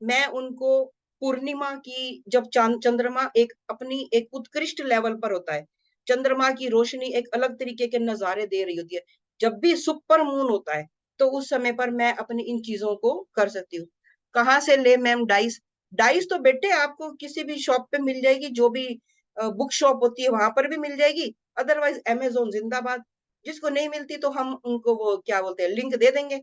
मैं उनको, पूर्णिमा की जब चंद्रमा एक अपनी एक उत्कृष्ट लेवल पर होता है, चंद्रमा की रोशनी एक अलग तरीके के नजारे दे रही होती है, जब भी सुपर मून होता है, तो उस समय पर मैं अपनी इन चीजों को कर सकती हूँ। कहाँ से ले मैम डाइस? डाइस तो बेटे आपको किसी भी शॉप पे मिल जाएगी, जो भी बुक शॉप होती है वहां पर भी मिल जाएगी। अदरवाइज अमेजोन जिंदाबाद। जिसको नहीं मिलती तो हम उनको वो क्या बोलते हैं, लिंक दे देंगे।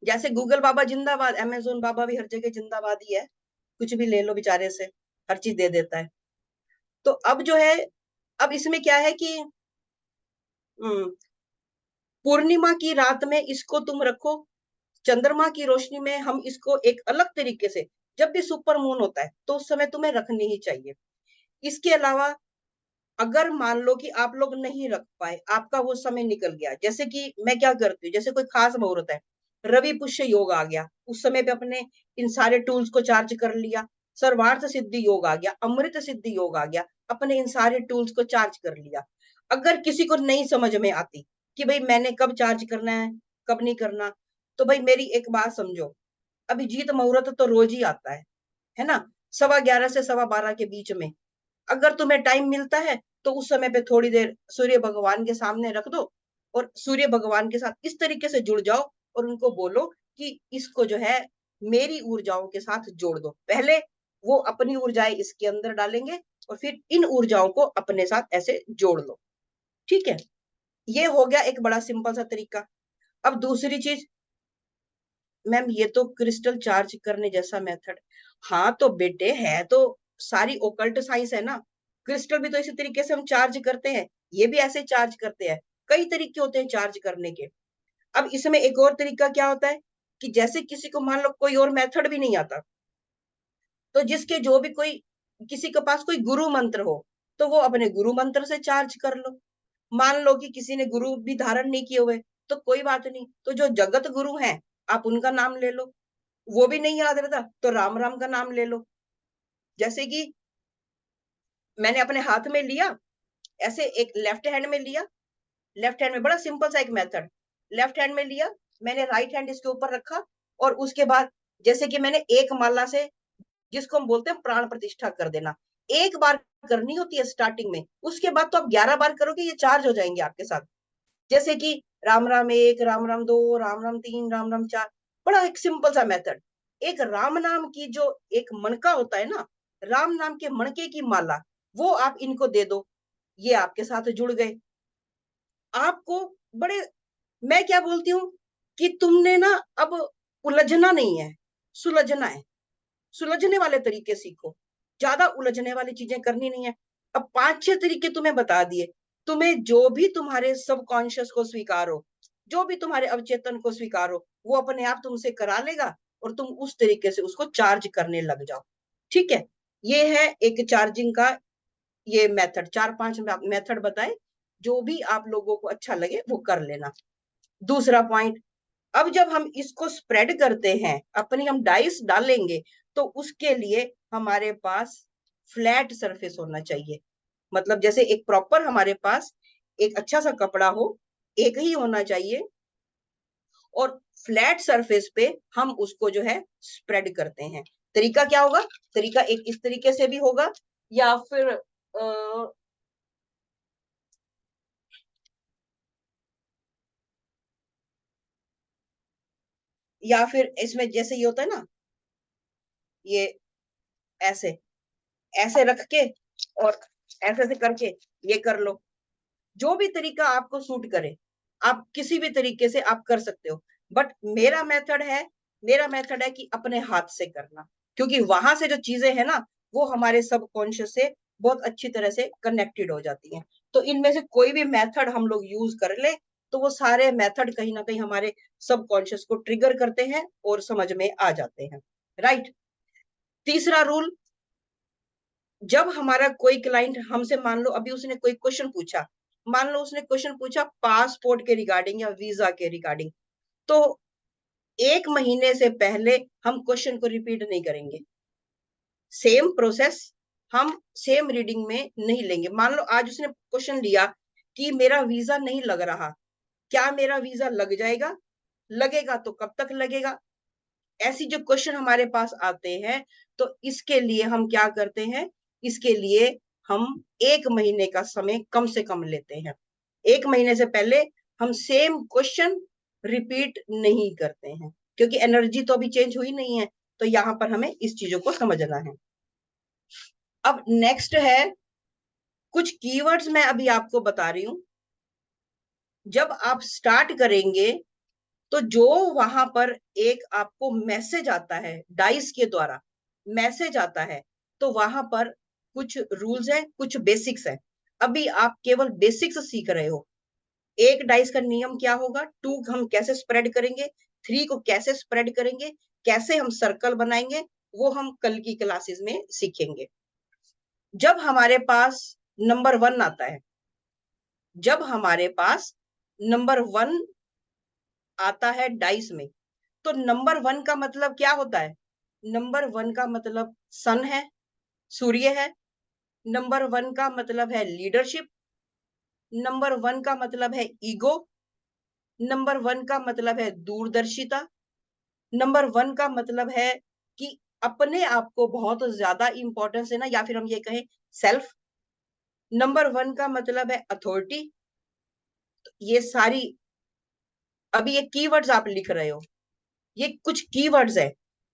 जैसे गूगल बाबा जिंदाबाद, अमेजोन बाबा भी हर जगह जिंदाबाद ही है। कुछ भी ले लो बेचारे से, हर चीज दे देता है। तो अब जो है, अब इसमें क्या है कि पूर्णिमा की रात में इसको तुम रखो, चंद्रमा की रोशनी में हम इसको एक अलग तरीके से, जब भी सुपर मून होता है तो उस समय तुम्हें रखनी ही चाहिए। इसके अलावा अगर मान लो कि आप लोग नहीं रख पाए, आपका वो समय निकल गया, जैसे कि मैं क्या करती हूँ, जैसे कोई खास मुहूर्त है, रवि पुष्य योग आ गया, उस समय पे अपने इन सारे टूल्स को चार्ज कर लिया। सर्वार्थ सिद्धि योग आ गया, अमृत सिद्धि योग आ गया, अपने इन सारे टूल्स को चार्ज कर लिया। अगर किसी को नहीं समझ में आती कि भाई मैंने कब चार्ज करना है, कब नहीं करना, तो भाई मेरी एक बात समझो, अभिजीत मुहूर्त तो रोज ही आता है ना, 11:15 से 12:15 के बीच में। अगर तुम्हें टाइम मिलता है तो उस समय पे थोड़ी देर सूर्य भगवान के सामने रख दो, और सूर्य भगवान के साथ इस तरीके से जुड़ जाओ और उनको बोलो कि इसको जो है मेरी ऊर्जाओं के साथ जोड़ दो। पहले वो अपनी ऊर्जाएं इसके अंदर डालेंगे और फिर इन ऊर्जाओं को अपने साथ ऐसे जोड़ लो। ठीक है, ये हो गया एक बड़ा सिंपल सा तरीका। अब दूसरी चीज, मैम ये तो क्रिस्टल चार्ज करने जैसा मेथड। हाँ तो बेटे, है तो सारी ओकल्ट साइंस है ना। क्रिस्टल भी तो इसी तरीके से हम चार्ज करते हैं, ये भी ऐसे चार्ज करते हैं। कई तरीके होते हैं चार्ज करने के। अब इसमें एक और तरीका क्या होता है कि जैसे किसी को मान लो कोई और मेथड भी नहीं आता, तो जिसके जो भी कोई, किसी के पास कोई गुरु मंत्र हो, तो वो अपने गुरु मंत्र से चार्ज कर लो। मान लो कि किसी ने गुरु भी धारण नहीं किए हुए, तो कोई बात नहीं, तो जो जगत गुरु हैं आप उनका नाम ले लो। वो भी नहीं याद रहता तो राम राम का नाम ले लो। जैसे कि मैंने अपने हाथ में लिया, ऐसे एक लेफ्ट हैंड में लिया, लेफ्ट हैंड में बड़ा सिंपल सा एक मेथड, लेफ्ट हैंड में लिया, मैंने राइट हैंड इसके ऊपर रखा, और उसके बाद जैसे कि मैंने एक माला से, जिसको हम बोलते हैं प्राण प्रतिष्ठा कर देना, एक बार करनी होती है स्टार्टिंग में, उसके बाद तो आप 11 बार करोगे, ये चार्ज हो जाएंगे आपके साथ। जैसे कि राम राम 1, राम राम 2, राम राम 3, राम राम 4। बड़ा एक सिंपल सा मेथड। एक राम नाम की जो एक मणका होता है ना, राम नाम के मणके की माला, वो आप इनको दे दो, ये आपके साथ जुड़ गए। आपको बड़े, मैं क्या बोलती हूँ कि तुमने ना अब उलझना नहीं है, सुलझना है। सुलझने वाले तरीके सीखो, ज्यादा उलझने वाली चीजें करनी नहीं है। अब 5-6 तरीके तुम्हें बता दिए, तुम्हें जो भी तुम्हारे सबकॉन्शियस को स्वीकार हो, जो भी तुम्हारे अवचेतन को स्वीकार हो, वो अपने आप तुमसे करा लेगा और तुम उस तरीके से उसको चार्ज करने लग जाओ। ठीक है, ये है एक चार्जिंग का ये मेथड। 4-5 मेथड बताए, जो भी आप लोगों को अच्छा लगे वो कर लेना। दूसरा पॉइंट, अब जब हम इसको स्प्रेड करते हैं, अपनी हम डाइस डालेंगे, तो उसके लिए हमारे पास फ्लैट सरफेस होना चाहिए। मतलब जैसे एक प्रॉपर हमारे पास एक अच्छा सा कपड़ा हो, एक ही होना चाहिए, और फ्लैट सरफेस पे हम उसको जो है स्प्रेड करते हैं। तरीका क्या होगा? तरीका एक इस तरीके से भी होगा, या फिर या फिर इसमें जैसे ये होता है ना, ये ऐसे ऐसे रख के और ऐसे से करके ये कर लो। जो भी तरीका आपको सूट करे, आप किसी भी तरीके से आप कर सकते हो। बट मेरा मेथड है कि अपने हाथ से करना, क्योंकि वहां से जो चीजें है ना, वो हमारे सबकॉन्शियस से बहुत अच्छी तरह से कनेक्टेड हो जाती हैं। तो इनमें से कोई भी मेथड हम लोग यूज कर ले, तो वो सारे मेथड कहीं ना कहीं हमारे सबकॉन्शियस को ट्रिगर करते हैं और समझ में आ जाते हैं। राइट। तीसरा रूल, जब हमारा कोई क्लाइंट हमसे, मान लो अभी उसने कोई क्वेश्चन पूछा, मान लो उसने क्वेश्चन पूछा पासपोर्ट के रिगार्डिंग या वीजा के रिगार्डिंग, तो 1 महीने से पहले हम क्वेश्चन को रिपीट नहीं करेंगे। सेम प्रोसेस हम सेम रीडिंग में नहीं लेंगे। मान लो आज उसने क्वेश्चन लिया कि मेरा वीजा नहीं लग रहा, क्या मेरा वीजा लग जाएगा? लगेगा तो कब तक लगेगा? ऐसी जो क्वेश्चन हमारे पास आते हैं, तो इसके लिए हम क्या करते हैं, इसके लिए हम 1 महीने का समय कम से कम लेते हैं। 1 महीने से पहले हम सेम क्वेश्चन रिपीट नहीं करते हैं, क्योंकि एनर्जी तो अभी चेंज हुई नहीं है। तो यहां पर हमें इस चीजों को समझना है। अब नेक्स्ट है, कुछ कीवर्ड्स मैं अभी आपको बता रही हूं। जब आप स्टार्ट करेंगे, तो जो वहां पर एक आपको मैसेज आता है, डाइस के द्वारा मैसेज आता है, तो वहां पर कुछ रूल्स हैं, कुछ बेसिक्स हैं। अभी आप केवल बेसिक्स सीख रहे हो। एक डाइस का नियम क्या होगा, 2 हम कैसे स्प्रेड करेंगे, 3 को कैसे स्प्रेड करेंगे, कैसे हम सर्कल बनाएंगे, वो हम कल की क्लासेस में सीखेंगे। जब हमारे पास नंबर 1 आता है, जब हमारे पास नंबर 1 आता है डाइस में, तो नंबर 1 का मतलब क्या होता है? नंबर 1 का मतलब सन है, सूर्य है। नंबर 1 का मतलब है लीडरशिप। नंबर 1 का मतलब है ईगो। नंबर 1 का मतलब है दूरदर्शिता। नंबर 1 का मतलब है कि अपने आप को बहुत ज्यादा इंपॉर्टेंस देना, या फिर हम ये कहें सेल्फ। नंबर 1 का मतलब है अथॉरिटी। ये सारी अभी ये कीवर्ड्स आप लिख रहे हो, ये कुछ कीवर्ड्स है।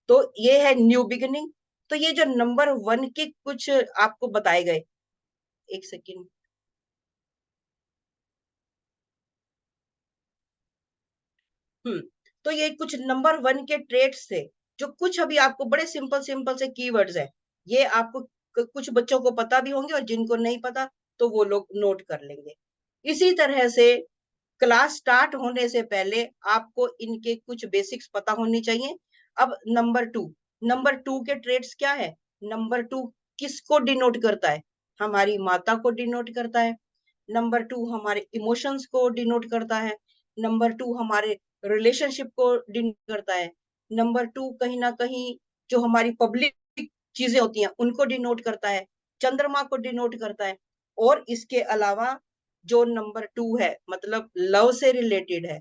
तो ये है न्यू बिगिनिंग। तो ये जो नंबर 1 के कुछ आपको बताए गए, एक सेकेंड, तो ये कुछ नंबर 1 के ट्रेट्स थे, जो कुछ अभी आपको बड़े सिंपल सिंपल से कीवर्ड्स है, ये आपको कुछ बच्चों को पता भी होंगे और जिनको नहीं पता तो वो लोग नोट कर लेंगे। इसी तरह से क्लास स्टार्ट होने से पहले आपको इनके कुछ बेसिक्स पता होनी चाहिए। अब नंबर 2 के ट्रेड्स क्या है? नंबर 2 किसको डिनोट करता है? हमारी माता को डिनोट करता है। नंबर 2 हमारे इमोशंस को डिनोट करता है। नंबर 2 हमारे रिलेशनशिप को डिनोट करता है। नंबर 2 कहीं ना कहीं जो हमारी पब्लिक चीजें होती हैं उनको डिनोट करता है, चंद्रमा को डिनोट करता है। और इसके अलावा जो नंबर 2 है, मतलब लव से रिलेटेड है,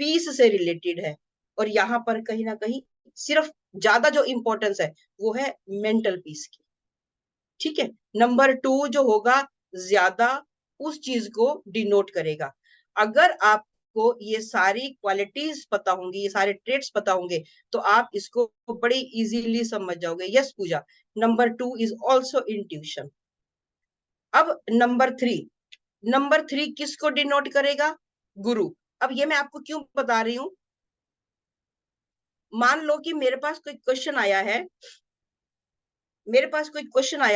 पीस से रिलेटेड है, और यहाँ पर कहीं ना कहीं सिर्फ ज्यादा जो इंपॉर्टेंस है वो है मेंटल पीस की। ठीक है, नंबर 2 जो होगा ज्यादा उस चीज को डिनोट करेगा। अगर आपको ये सारी क्वालिटीज पता होंगी, ये सारे ट्रेट्स पता होंगे, तो आप इसको बड़ी इजीली समझ जाओगे। Yes Puja, number 2 is also intuition. अब नंबर 3 किसको डिनोट करेगा? गुरु। अब ये मैं आपको क्यों बता रही हूं, मान लो कि मेरे पास कोई क्वेश्चन आया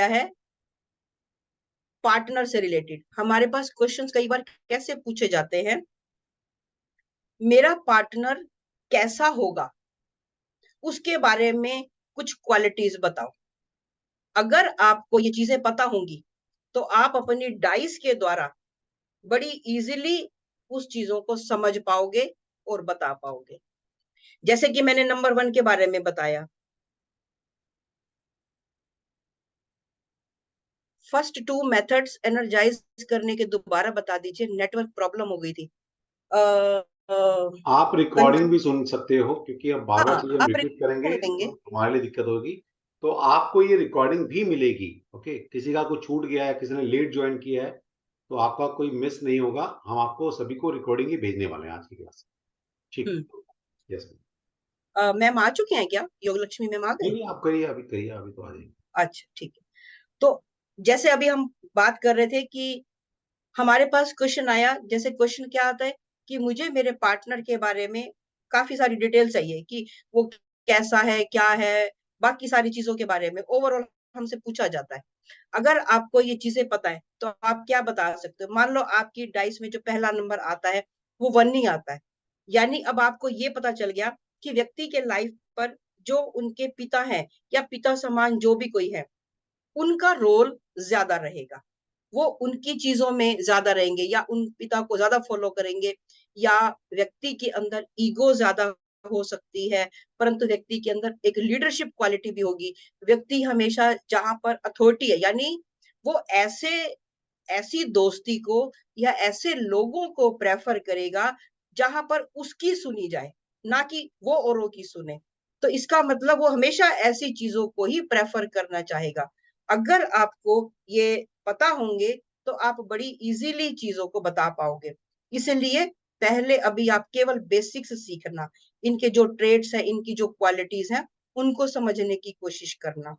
है पार्टनर से रिलेटेड। हमारे पास क्वेश्चंस कई बार कैसे पूछे जाते हैं, मेरा पार्टनर कैसा होगा, उसके बारे में कुछ क्वालिटीज बताओ। अगर आपको ये चीजें पता होंगी तो आप अपनी डाइस के द्वारा बड़ी इजीली उस चीजों को समझ पाओगे और बता पाओगे। जैसे कि मैंने नंबर 1 के बारे में बताया। फर्स्ट 2 मेथड्स एनर्जाइज करने के दोबारा बता दीजिए, नेटवर्क प्रॉब्लम हो गई थी। आप रिकॉर्डिंग भी सुन सकते हो, क्योंकि अब बार बार हाँ, चीजें हम आप रिपीट करेंगे रिकॉर्ड देंगे। तो हमारे लिए दिक्कत होगी। तो आपको ये रिकॉर्डिंग भी मिलेगी। ओके, किसी का कुछ छूट गया है, किसी ने लेट ज्वाइन किया है, तो आपका कोई मिस नहीं होगा। हम आपको सभी को रिकॉर्डिंग ही भेजने वाले हैं आज की क्लास। ठीक। हम्म। यस। मैम आ चुके हैं क्या? योगलक्ष्मी मैम आ नहीं गए? नहीं, आप करिए, अभी करिए, अभी तो आ जाएंगे। अच्छा ठीक है। तो जैसे अभी हम बात कर रहे थे कि हमारे पास क्वेश्चन आया, जैसे क्वेश्चन क्या आता है कि मुझे मेरे पार्टनर के बारे में काफी सारी डिटेल चाहिए, कि वो कैसा है, क्या है, बाकी सारी चीजों के बारे में ओवरऑल हमसे पूछा जाता है। अगर आपको ये चीजें पता है तो आप क्या बता सकते हो? मान लो आपकी डाइस में जो पहला नंबर आता है वो 1 नहीं आता है, यानी अब आपको ये पता चल गया कि व्यक्ति के लाइफ पर जो उनके पिता हैं या पिता समान जो भी कोई है, उनका रोल ज्यादा रहेगा। वो उनकी चीजों में ज्यादा रहेंगे या उन पिता को ज्यादा फॉलो करेंगे, या व्यक्ति के अंदर ईगो ज्यादा हो सकती है, परंतु व्यक्ति के अंदर एक लीडरशिप क्वालिटी भी होगी। व्यक्ति हमेशा जहां पर अथॉरिटी है, यानी वो ऐसी दोस्ती को या ऐसे लोगों को प्रेफर करेगा जहां पर उसकी सुनी जाए, ना कि वो औरों की सुने। तो इसका मतलब वो हमेशा ऐसी चीजों को ही प्रेफर करना चाहेगा। अगर आपको ये पता होंगे तो आप बड़ी इजीली चीजों को बता पाओगे। इसलिए पहले अभी आप केवल बेसिक्स सीखना, इनके जो ट्रेड्स हैं, इनकी जो क्वालिटीज हैं, उनको समझने की कोशिश करना।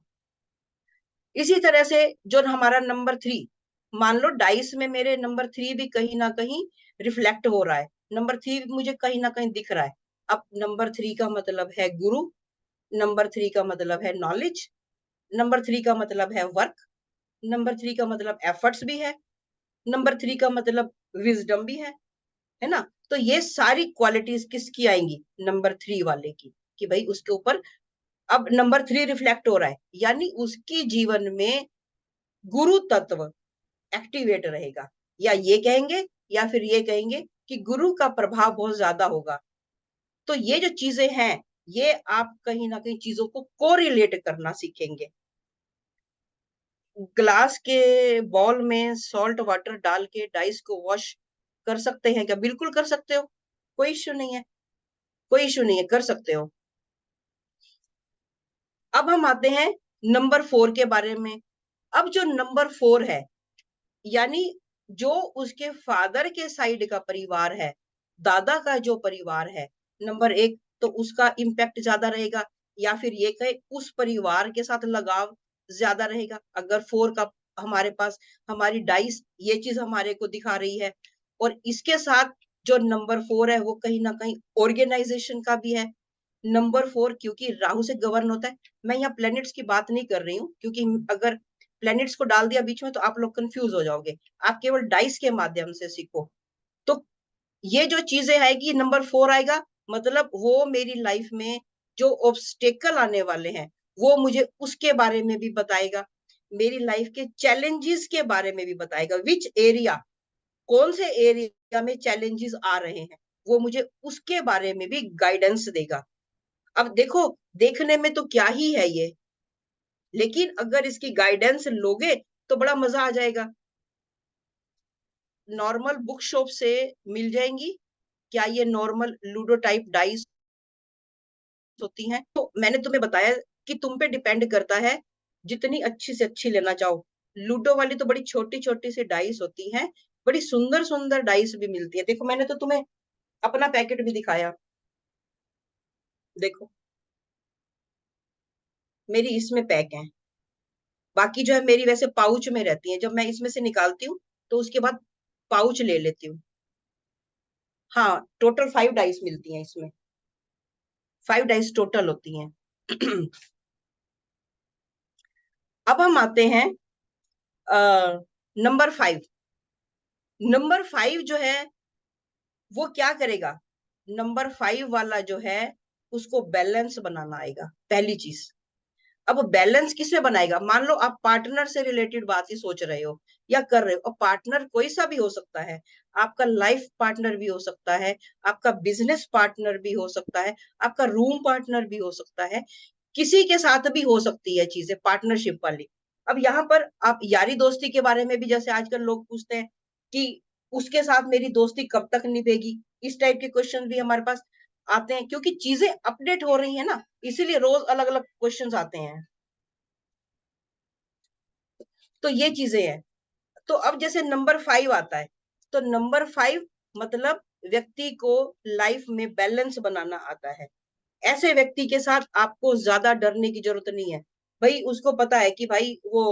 इसी तरह से जो हमारा नंबर 3, मान लो डाइस में मेरे नंबर 3 भी कहीं ना कहीं रिफ्लेक्ट हो रहा है, नंबर 3 मुझे कहीं ना कहीं दिख रहा है। अब नंबर 3 का मतलब है गुरु, नंबर 3 का मतलब है नॉलेज, नंबर 3 का मतलब है वर्क, नंबर 3 का मतलब एफर्ट्स भी है, नंबर 3 का मतलब विजडम भी है ना? तो ये सारी क्वालिटीज किसकी आएंगी? नंबर 3 वाले की, कि भाई उसके ऊपर अब नंबर 3 रिफ्लेक्ट हो रहा है, यानी उसकी जीवन में गुरु तत्व एक्टिवेट रहेगा। या ये कहेंगे, या फिर ये कहेंगे कि गुरु का प्रभाव बहुत ज्यादा होगा। तो ये जो चीजें हैं, ये आप कहीं ना कहीं चीजों को कोरिलेट करना सीखेंगे। ग्लास के बॉल में सॉल्ट वाटर डाल के डाइस को वॉश कर सकते हैं क्या? बिल्कुल कर सकते हो, कोई इश्यू नहीं है, कोई इश्यू नहीं है, कर सकते हो। अब हम आते हैं नंबर 4 के बारे में। अब जो नंबर 4 है, यानी जो उसके फादर के साइड का परिवार है, दादा का जो परिवार है नंबर 1, तो उसका इम्पैक्ट ज्यादा रहेगा, या फिर ये कहे उस परिवार के साथ लगाव ज्यादा रहेगा। अगर 4 का हमारे पास हमारी डाइस ये चीज हमारे को दिखा रही है, और इसके साथ जो नंबर 4 है वो कहीं ना कहीं ऑर्गेनाइजेशन का भी है। नंबर 4 क्योंकि राहु से गवर्न होता है। मैं यहाँ प्लैनेट्स की बात नहीं कर रही हूँ, क्योंकि अगर प्लैनेट्स को डाल दिया बीच में तो आप लोग कंफ्यूज हो जाओगे। आप केवल डाइस के माध्यम से सीखो। तो ये जो चीजें आएगी, नंबर 4 आएगा, मतलब वो मेरी लाइफ में जो ऑब्स्टेकल आने वाले हैं वो मुझे उसके बारे में भी बताएगा, मेरी लाइफ के चैलेंजेस के बारे में भी बताएगा। विच एरिया, कौन से एरिया में चैलेंजेस आ रहे हैं, वो मुझे उसके बारे में भी गाइडेंस देगा। अब देखो, देखने में तो क्या ही है ये, लेकिन अगर इसकी गाइडेंस लोगे तो बड़ा मजा आ जाएगा। नॉर्मल बुक शॉप से मिल जाएंगी क्या ये नॉर्मल लूडो टाइप डाइस होती हैं? तो मैंने तुम्हें बताया कि तुम पे डिपेंड करता है, जितनी अच्छी से अच्छी लेना चाहो। लूडो वाली तो बड़ी छोटी छोटी सी डाइस होती हैं, बड़ी सुंदर सुंदर डाइस भी मिलती है। देखो, मैंने तो तुम्हें अपना पैकेट भी दिखाया, देखो मेरी इसमें पैक है। बाकी जो है मेरी वैसे पाउच में रहती है, जब मैं इसमें से निकालती हूँ तो उसके बाद पाउच ले लेती हूँ। हाँ, टोटल 5 डाइस मिलती हैं इसमें, 5 डाइस टोटल होती हैं। अब हम आते हैं नंबर 5। नंबर 5 जो है वो क्या करेगा? नंबर 5 वाला जो है उसको बैलेंस बनाना आएगा, पहली चीज। अब बैलेंस किसमें बनाएगा? मान लो आप पार्टनर से रिलेटेड बात ही सोच रहे हो या कर रहे हो, और पार्टनर कोई सा भी हो सकता है। आपका लाइफ पार्टनर भी हो सकता है, आपका बिजनेस पार्टनर भी हो सकता है, आपका रूम पार्टनर भी हो सकता है, किसी के साथ भी हो सकती है चीजें पार्टनरशिप वाली। अब यहाँ पर आप यारी दोस्ती के बारे में भी, जैसे आजकल लोग पूछते हैं कि उसके साथ मेरी दोस्ती कब तक निभेगी, इस टाइप के क्वेश्चन भी हमारे पास आते हैं, क्योंकि चीजें अपडेट हो रही है ना, इसीलिए रोज अलग अलग क्वेश्चंस आते हैं। तो ये चीजें हैं। तो अब जैसे नंबर 5 आता है, तो नंबर 5 मतलब व्यक्ति को लाइफ में बैलेंस बनाना आता है। ऐसे व्यक्ति के साथ आपको ज्यादा डरने की जरूरत नहीं है। भाई उसको पता है कि भाई वो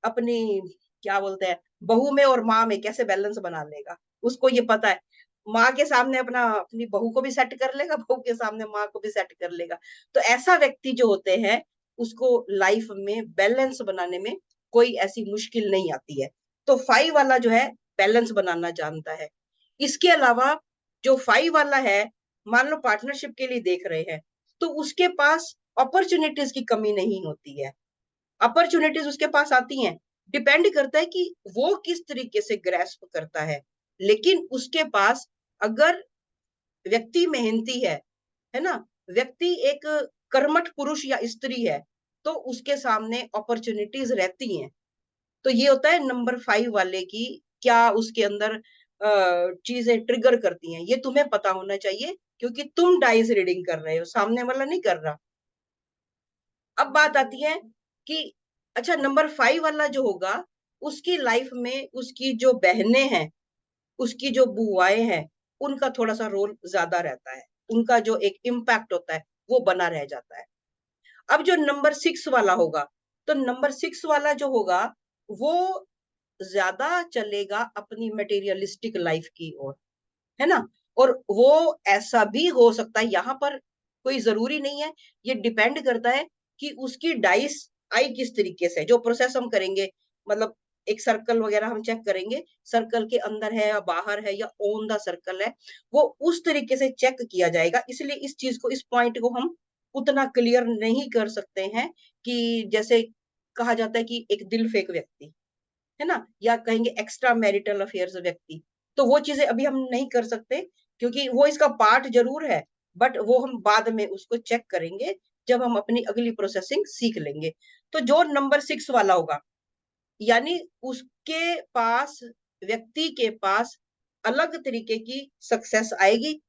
अपनी, क्या बोलते हैं, बहू में और माँ में कैसे बैलेंस बना लेगा, उसको ये पता है। माँ के सामने अपना अपनी बहू को भी सेट कर लेगा, बहू के सामने माँ को भी सेट कर लेगा। तो ऐसा व्यक्ति जो होते हैं उसको लाइफ में बैलेंस बनाने में कोई ऐसी मुश्किल नहीं आती है। तो 5 वाला जो है बैलेंस बनाना जानता है। इसके अलावा जो 5 वाला है, मान लो पार्टनरशिप के लिए देख रहे हैं, तो उसके पास अपॉर्चुनिटीज की कमी नहीं होती है। अपॉर्चुनिटीज उसके पास आती हैं, डिपेंड करता है कि वो किस तरीके से ग्रैस्प करता है। लेकिन उसके पास, अगर व्यक्ति मेहनती है ना, व्यक्ति एक कर्मठ पुरुष या स्त्री है, तो उसके सामने अपॉर्चुनिटीज रहती हैं। तो ये होता है नंबर 5 वाले की, क्या उसके अंदर चीजें ट्रिगर करती हैं, ये तुम्हें पता होना चाहिए, क्योंकि तुम डाइस रीडिंग कर रहे हो, सामने वाला नहीं कर रहा। अब बात आती है कि अच्छा, नंबर 5 वाला जो होगा उसकी लाइफ में उसकी जो बहनें हैं, उसकी जो बुआएं हैं, उनका थोड़ा सा रोल ज्यादा रहता है, उनका जो एक इम्पैक्ट होता है वो बना रह जाता है। अब जो नंबर 6 वाला होगा, तो नंबर 6 वाला जो होगा वो ज्यादा चलेगा अपनी मटेरियलिस्टिक लाइफ की ओर, है ना। और वो ऐसा भी हो सकता है, यहाँ पर कोई जरूरी नहीं है, ये डिपेंड करता है कि उसकी डाइस आई किस तरीके से, जो प्रोसेस हम करेंगे, मतलब एक सर्कल वगैरह हम चेक करेंगे, सर्कल के अंदर है या बाहर है या ऑन द सर्कल है, वो उस तरीके से चेक किया जाएगा। इसलिए इस चीज को, इस पॉइंट को हम उतना क्लियर नहीं कर सकते हैं कि जैसे कहा जाता है कि एक दिल फेक व्यक्ति, है ना, या कहेंगे एक्स्ट्रा मैरिटल अफेयर्स व्यक्ति, तो वो चीजें अभी हम नहीं कर सकते, क्योंकि वो इसका पार्ट जरूर है, बट वो हम बाद में उसको चेक करेंगे जब हम अपनी अगली प्रोसेसिंग सीख लेंगे। तो जो नंबर 6 वाला होगा, यानी उसके पास, व्यक्ति के पास अलग तरीके की सक्सेस आएगी,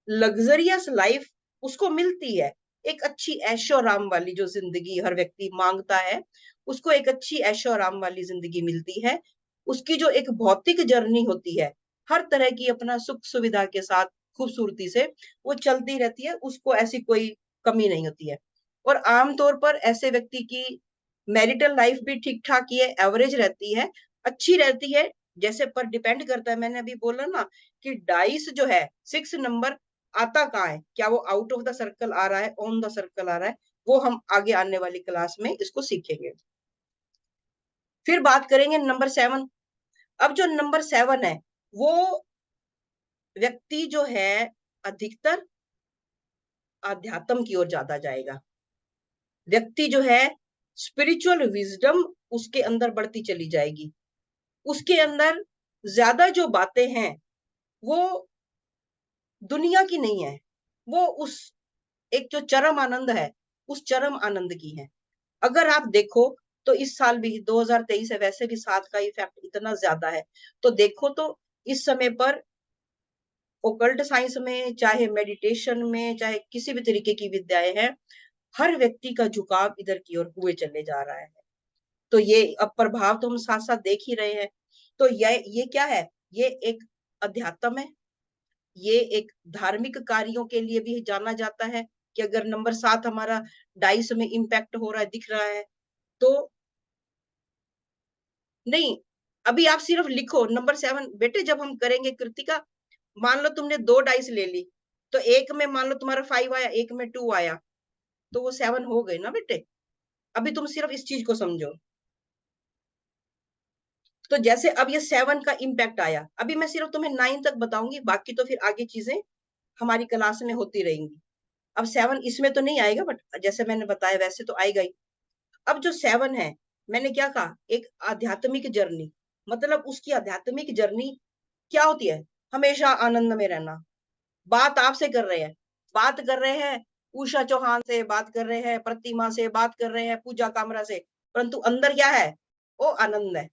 लग्जरियस लाइफ उसको मिलती है। एक अच्छी ऐशो आराम वाली जो जिंदगी हर व्यक्ति मांगता है, उसको एक अच्छी ऐशो आराम वाली जिंदगी मिलती है। उसकी जो एक भौतिक जर्नी होती है, हर तरह की अपना सुख सुविधा के साथ खूबसूरती से वो चलती रहती है, उसको ऐसी कोई कमी नहीं होती है। और आमतौर पर ऐसे व्यक्ति की मैरिटल लाइफ भी ठीक ठाक ही है, एवरेज रहती है, अच्छी रहती है। जैसे पर डिपेंड करता है, मैंने अभी बोला ना कि डाइस जो है 6 नंबर आता कहाँ है, क्या वो आउट ऑफ द सर्कल आ रहा है, ऑन द सर्कल आ रहा है, वो हम आगे आने वाली क्लास में इसको सीखेंगे। फिर बात करेंगे नंबर 7। अब जो नंबर 7 है वो व्यक्ति जो है अधिकतर अध्यात्म की ओर ज्यादा जाएगा। व्यक्ति जो है स्पिरिचुअल विजडम उसके अंदर बढ़ती चली जाएगी। उसके अंदर ज्यादा जो बातें हैं वो दुनिया की नहीं है, वो उस एक जो चरम आनंद है उस चरम आनंद की है। अगर आप देखो तो इस साल भी 2023 है, वैसे भी 7 का इफेक्ट इतना ज्यादा है, तो देखो तो इस समय पर ओकल्ट साइंस में, चाहे मेडिटेशन में, चाहे किसी भी तरीके की विद्याएं हैं, हर व्यक्ति का झुकाव इधर की ओर हुए चले जा रहा है। तो ये अब प्रभाव तो हम साथ साथ देख ही रहे हैं। तो ये क्या है, ये एक अध्यात्म है, ये एक धार्मिक कार्यों के लिए भी जाना जाता है कि अगर नंबर 7 हमारा डाइस में इम्पैक्ट हो रहा है, दिख रहा है, तो नहीं, अभी आप सिर्फ लिखो नंबर 7 बेटे। जब हम करेंगे कृतिका, मान लो तुमने 2 डाइस ले ली, तो एक में मान लो तुम्हारा 5 आया, एक में 2 आया, तो वो 7 हो गए ना बेटे। अभी तुम सिर्फ इस चीज को समझो। तो जैसे अब ये 7 का इम्पैक्ट आया, अभी मैं सिर्फ तुम्हें 9 तक बताऊंगी, बाकी तो फिर आगे चीजें हमारी क्लास में होती रहेंगी। अब 7 इसमें तो नहीं आएगा, बट जैसे मैंने बताया वैसे तो आएगा ही। अब जो 7 है, मैंने क्या कहा, एक आध्यात्मिक जर्नी, मतलब उसकी आध्यात्मिक जर्नी क्या होती है, हमेशा आनंद में रहना। बात आपसे कर रहे हैं, बात कर रहे हैं उषा चौहान से, बात कर रहे हैं प्रतिमा से, बात कर रहे हैं पूजा कामरा से, परंतु अंदर क्या है, वो आनंद है।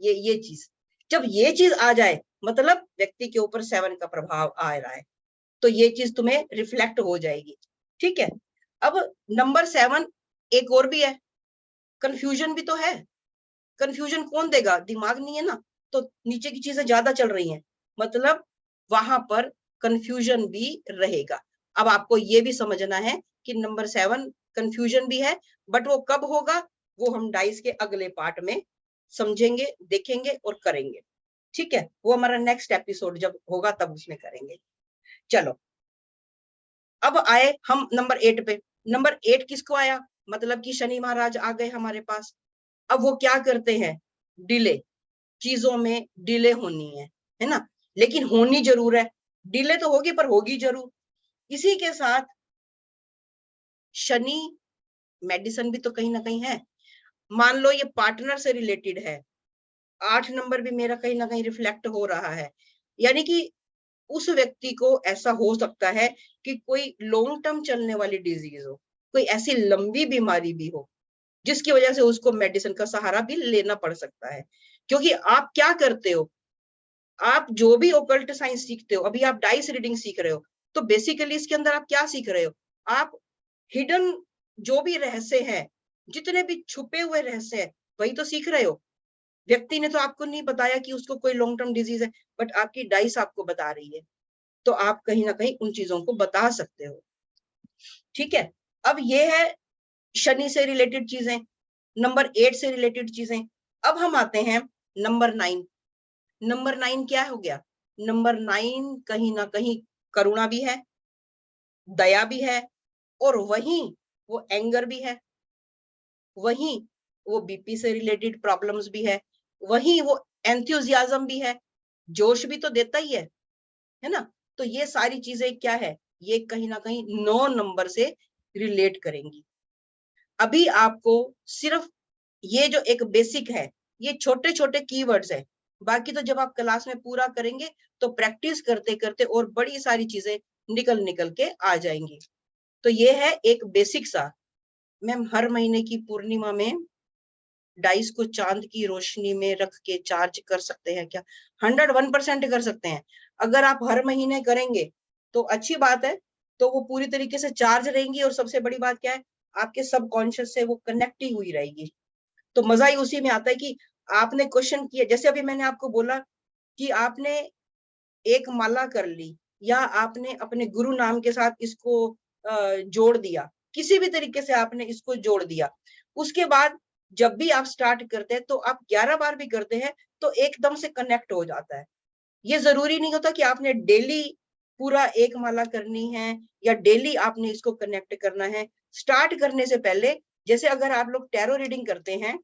ये चीज, जब ये चीज आ जाए, मतलब व्यक्ति के ऊपर 7 का प्रभाव आ रहा है, तो ये चीज तुम्हें रिफ्लेक्ट हो जाएगी। ठीक है। अब नंबर 7 एक और भी है, कंफ्यूजन भी तो है। कंफ्यूजन कौन देगा, दिमाग नहीं है ना, तो नीचे की चीजें ज्यादा चल रही हैं, मतलब वहां पर कंफ्यूजन भी रहेगा। अब आपको ये भी समझना है कि नंबर 7 कंफ्यूजन भी है, बट वो कब होगा, वो हम डाइस के अगले पार्ट में समझेंगे, देखेंगे और करेंगे। ठीक है, वो हमारा नेक्स्ट एपिसोड जब होगा तब उसमें करेंगे। चलो, अब आए हम नंबर 8 पे। नंबर 8 किसको आया, मतलब कि शनि महाराज आ गए हमारे पास। अब वो क्या करते हैं, डिले, चीजों में डिले होनी है ना, लेकिन होनी जरूर है। डिले तो होगी पर होगी जरूर। इसी के साथ शनि मेडिसिन भी तो कहीं ना कहीं है। मान लो ये पार्टनर से रिलेटेड है, 8 नंबर भी मेरा कहीं ना कहीं रिफ्लेक्ट हो रहा है, यानी कि उस व्यक्ति को ऐसा हो सकता है कि कोई लॉन्ग टर्म चलने वाली डिजीज हो, कोई ऐसी लंबी बीमारी भी हो जिसकी वजह से उसको मेडिसिन का सहारा भी लेना पड़ सकता है। क्योंकि आप क्या करते हो, आप जो भी ओकल्ट साइंस सीखते हो, अभी आप डाइस रीडिंग सीख रहे हो, तो बेसिकली इसके अंदर आप क्या सीख रहे हो, आप हिडन जो भी रहस्य है, जितने भी छुपे हुए रहस्य है, वही तो सीख रहे हो। व्यक्ति ने तो आपको नहीं बताया कि उसको कोई लॉन्ग टर्म डिजीज है, बट आपकी डाइस आपको बता रही है, तो आप कहीं ना कहीं उन चीजों को बता सकते हो। ठीक है। अब ये है शनि से रिलेटेड चीजें, नंबर 8 से रिलेटेड चीजें। अब हम आते हैं नंबर 9। नंबर 9 क्या हो गया, नंबर 9 कहीं ना कहीं करुणा भी है, दया भी है, और वहीं वो एंगर भी है, वहीं वो बीपी से रिलेटेड प्रॉब्लम्स भी है, वहीं वो एंथुजियाज्म भी है, जोश भी तो देता ही है ना। तो ये सारी चीजें क्या है, ये कहीं ना कहीं 9 नंबर से रिलेट करेंगी। अभी आपको सिर्फ ये जो एक बेसिक है, ये छोटे छोटे कीवर्ड्स है, बाकी तो जब आप क्लास में पूरा करेंगे तो प्रैक्टिस करते करते और बड़ी सारी चीजें निकल निकल के आ जाएंगी। तो ये है एक बेसिक सा। मैम हर महीने की पूर्णिमा में डाइस को चांद की रोशनी में रख के चार्ज कर सकते हैं क्या, 101% कर सकते हैं। अगर आप हर महीने करेंगे तो अच्छी बात है, तो वो पूरी तरीके से चार्ज रहेंगी, और सबसे बड़ी बात क्या है, आपके सबकॉन्शियस से वो कनेक्ट ही हुई रहेगी। तो मजा ही उसी में आता है कि आपने क्वेश्चन किया, जैसे अभी मैंने आपको बोला कि आपने एक माला कर ली, या आपने अपने गुरु नाम के साथ इसको जोड़ दिया, किसी भी तरीके से आपने इसको जोड़ दिया, उसके बाद जब भी आप स्टार्ट करते हैं तो आप 11 बार भी करते हैं तो एकदम से कनेक्ट हो जाता है। ये जरूरी नहीं होता कि आपने डेली पूरा एक माला करनी है या डेली आपने इसको कनेक्ट करना है। स्टार्ट करने से पहले, जैसे अगर आप लोग टैरो रीडिंग करते हैं,